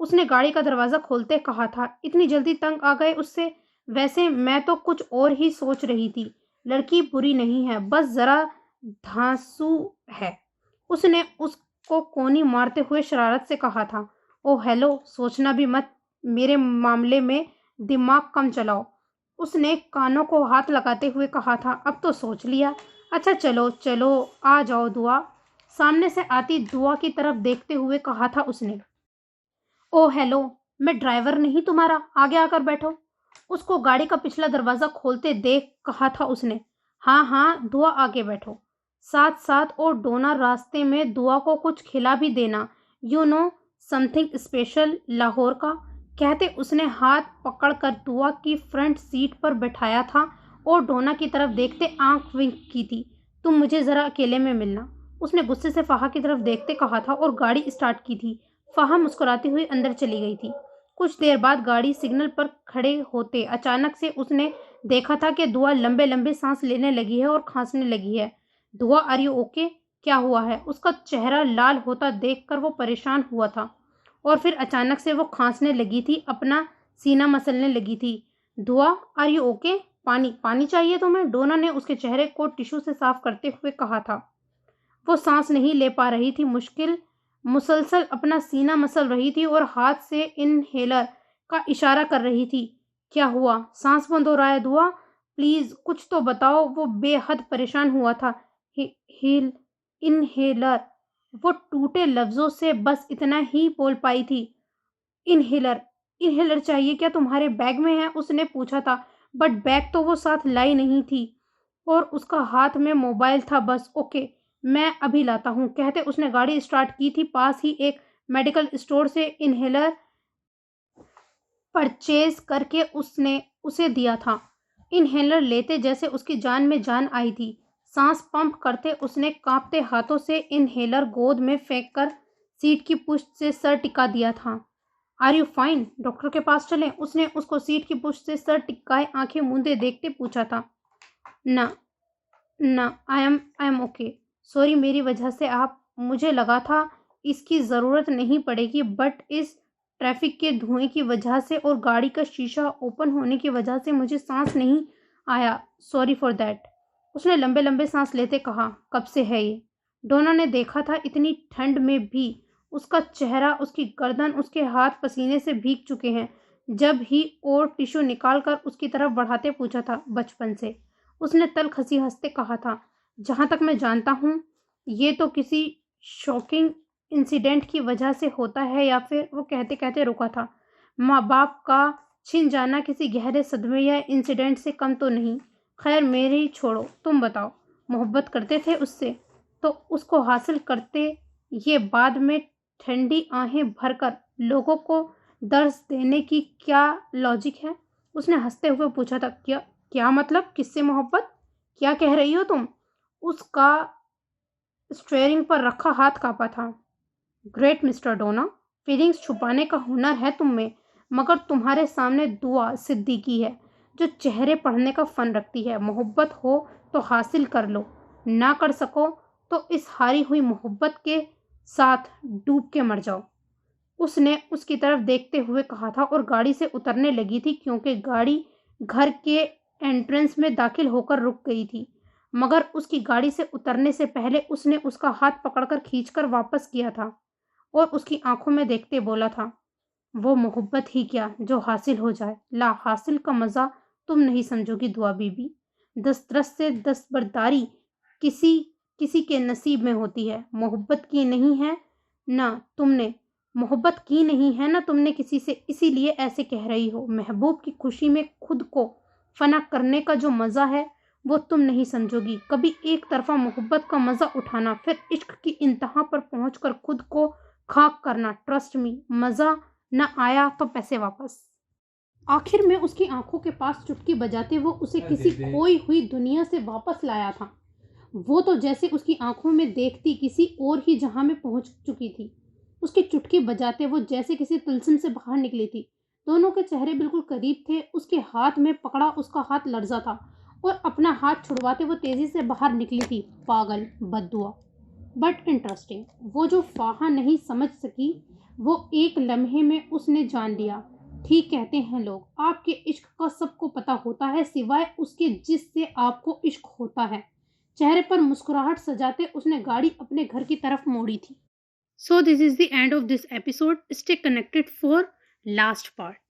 اس نے گاڑی کا دروازہ کھولتے کہا تھا۔ اتنی جلدی تنگ آ گئے اس سے؟ ویسے میں تو کچھ اور ہی سوچ رہی تھی۔ لڑکی بری نہیں ہے، بس ذرا دھانسو ہے، اس نے اس کو کونی مارتے ہوئے شرارت سے کہا تھا۔ او ہیلو، سوچنا بھی مت، میرے معاملے میں دماغ کم چلاؤ، اس نے کانوں کو ہاتھ لگاتے ہوئے کہا تھا۔ اب تو سوچ لیا۔ اچھا چلو چلو آ جاؤ دعا، سامنے سے آتی دعا کی طرف دیکھتے ہوئے کہا تھا اس نے۔ او ہیلو، میں ڈرائیور نہیں تمہارا، آگے آ کر بیٹھو، اس کو گاڑی کا پچھلا دروازہ کھولتے دیکھ کہا تھا اس نے۔ ہاں ہاں دعا آگے بیٹھو، ساتھ ساتھ اور ڈونا راستے میں دعا کو کچھ کھلا بھی دینا، you know something special Lahore کا، کہتے اس نے ہاتھ پکڑ کر دعا کی فرنٹ سیٹ پر بٹھایا تھا اور ڈونا کی طرف دیکھتے آنکھ ونک کی تھی۔ تم مجھے ذرا اکیلے میں ملنا، اس نے غصے سے فہا کی طرف دیکھتے کہا تھا اور گاڑی اسٹارٹ کی تھی۔ فہا مسکراتی ہوئی اندر چلی گئی تھی۔ کچھ دیر بعد گاڑی سگنل پر کھڑے ہوتے اچانک سے اس نے دیکھا تھا کہ دعا لمبے لمبے سانس لینے لگی ہے اور کھانسنے لگی ہے۔ دعا آر یو اوکے؟ کیا ہوا ہے؟ اس کا چہرہ لال ہوتا دیکھ کر وہ پریشان ہوا تھا اور پھر اچانک سے وہ کھانسنے لگی تھی، اپنا سینہ مسلنے لگی تھی۔ دعا آر یو اوکے؟ پانی چاہیے تمہیں؟ ڈونا نے اس کے چہرے کو ٹشو سے صاف کرتے ہوئے کہا تھا۔ وہ سانس نہیں لے پا رہی تھی، مسلسل اپنا سینہ مسل رہی تھی اور ہاتھ سے انہیلر کا اشارہ کر رہی تھی۔ کیا ہوا؟ سانس بند ہو رہا ہے دعا، پلیز کچھ تو بتاؤ، وہ بے حد پریشان ہوا تھا۔ انہیلر، وہ ٹوٹے لفظوں سے بس اتنا ہی بول پائی تھی۔ انہیلر چاہیے کیا تمہارے بیگ میں ہے؟ اس نے پوچھا تھا، بٹ بیگ تو وہ ساتھ لائی نہیں تھی اور اس کا ہاتھ میں موبائل تھا بس۔ اوکے میں ابھی لاتا ہوں، کہتے اس نے گاڑی اسٹارٹ کی تھی۔ پاس ہی ایک میڈیکل اسٹور سے انہیلر پرچیز کر کے اس نے اسے دیا تھا۔ انہیلر لیتے جیسے اس کی جان میں جان آئی تھی۔ سانس پمپ کرتے اس نے کانپتے ہاتھوں سے انہیلر گود میں پھینک کر سیٹ کی پشت سے سر ٹکا دیا تھا۔ Are you fine? ڈاکٹر کے پاس چلیں؟ اس نے اس کو سیٹ کی پشت سے سر ٹکائے آنکھیں موندے دیکھتے پوچھا تھا۔ نہ آئی ایم اوکے، سوری میری وجہ سے مجھے لگا تھا اس کی ضرورت نہیں پڑے گی، بٹ اس ٹریفک کے دھوئیں کی وجہ سے اور گاڑی کا شیشہ اوپن ہونے کی وجہ سے مجھے سانس نہیں آیا، سوری فار دیٹ، اس نے لمبے لمبے سانس لیتے کہا۔ کب سے ہے یہ؟ ڈونا نے دیکھا تھا اتنی ٹھنڈ میں بھی اس کا چہرہ، اس کی گردن، اس کے ہاتھ پسینے سے بھیگ چکے ہیں۔ جب ہی اور ٹشو نکال کر اس کی طرف بڑھاتے پوچھا تھا۔ بچپن سے، اس نے تلخ ہنسی ہنستے کہا تھا۔ جہاں تک میں جانتا ہوں یہ تو کسی شاکنگ انسیڈنٹ کی وجہ سے ہوتا ہے، یا پھر وہ کہتے کہتے رکا تھا۔ ماں باپ کا چھن جانا کسی گہرے صدمے یا انسیڈنٹ سے کم تو نہیں۔ خیر میری چھوڑو، تم بتاؤ، محبت کرتے تھے اس سے؟ تو اس کو حاصل کرتے یہ بعد میں ٹھنڈی آہیں بھر کر لوگوں کو درس دینے کی کیا لاجک ہے؟ اس نے ہنستے ہوئے پوچھا تھا۔ کیا مطلب؟ کس سے محبت؟ کیا کہہ رہی ہو تم؟ اس کا اسٹیئرنگ پر رکھا ہاتھ کانپا تھا۔ گریٹ مسٹر ڈونا، فیلنگز چھپانے کا ہنر ہے تم میں، مگر تمہارے سامنے دعا صدیقی ہے جو چہرے پڑھنے کا فن رکھتی ہے۔ محبت ہو تو حاصل کر لو، نہ کر سکو تو اس ہاری ہوئی محبت کے ساتھ ڈوب کے مر جاؤ، اس نے اس کی طرف دیکھتے ہوئے کہا تھا اور گاڑی سے اترنے لگی تھی کیونکہ گاڑی گھر کے انٹرنس میں داخل ہو کر رک گئی تھی، مگر اس کی گاڑی سے اترنے سے پہلے اس نے اس کا ہاتھ پکڑ کر کھینچ کر واپس کیا تھا اور اس کی آنکھوں میں دیکھتے بولا تھا۔ وہ محبت ہی کیا جو حاصل ہو جائے، لا حاصل کا مزہ تم نہیں سمجھو گی دعا بی بی۔ دسترس سے دستبرداری کسی کے نصیب میں ہوتی ہے، محبت کی نہیں ہے نہ تم نے کسی سے، اسی لیے ایسے کہہ رہی ہو۔ محبوب کی خوشی میں خود کو فنا کرنے کا جو مزہ ہے وہ تم نہیں سمجھو گی۔ کبھی ایک طرفہ محبت کا مزہ اٹھانا، پھر عشق کی انتہا پر پہنچ کر خود کو خاک کرنا، ٹرسٹ می، مزہ نہ آیا تو پیسے واپس۔ آخر میں اس کی آنکھوں کے پاس چٹکی بجاتے وہ اسے کسی کھوئی ہوئی دنیا سے واپس لایا تھا۔ وہ تو جیسے اس کی آنکھوں میں دیکھتی کسی اور ہی جہاں میں پہنچ چکی تھی۔ اس کی چٹکی بجاتے وہ جیسے کسی طلسم سے باہر نکلی تھی۔ دونوں کے چہرے بالکل قریب تھے، اس کے ہاتھ میں پکڑا اس کا ہاتھ لرزا تھا اور اپنا ہاتھ چھڑواتے وہ تیزی سے باہر نکلی تھی۔ پاگل، بد دعا، بٹ انٹرسٹنگ. وہ جو فاہا نہیں سمجھ سکی وہ ایک لمحے میں اس نے جان لیا. ٹھیک کہتے ہیں لوگ، آپ کے عشق کا سب کو پتہ ہوتا ہے سوائے اس کے جس سے آپ کو عشق ہوتا ہے. چہرے پر مسکراہٹ سجاتے اس نے گاڑی اپنے گھر کی طرف موڑی تھی. So this is the end of this episode. Stay connected for last part.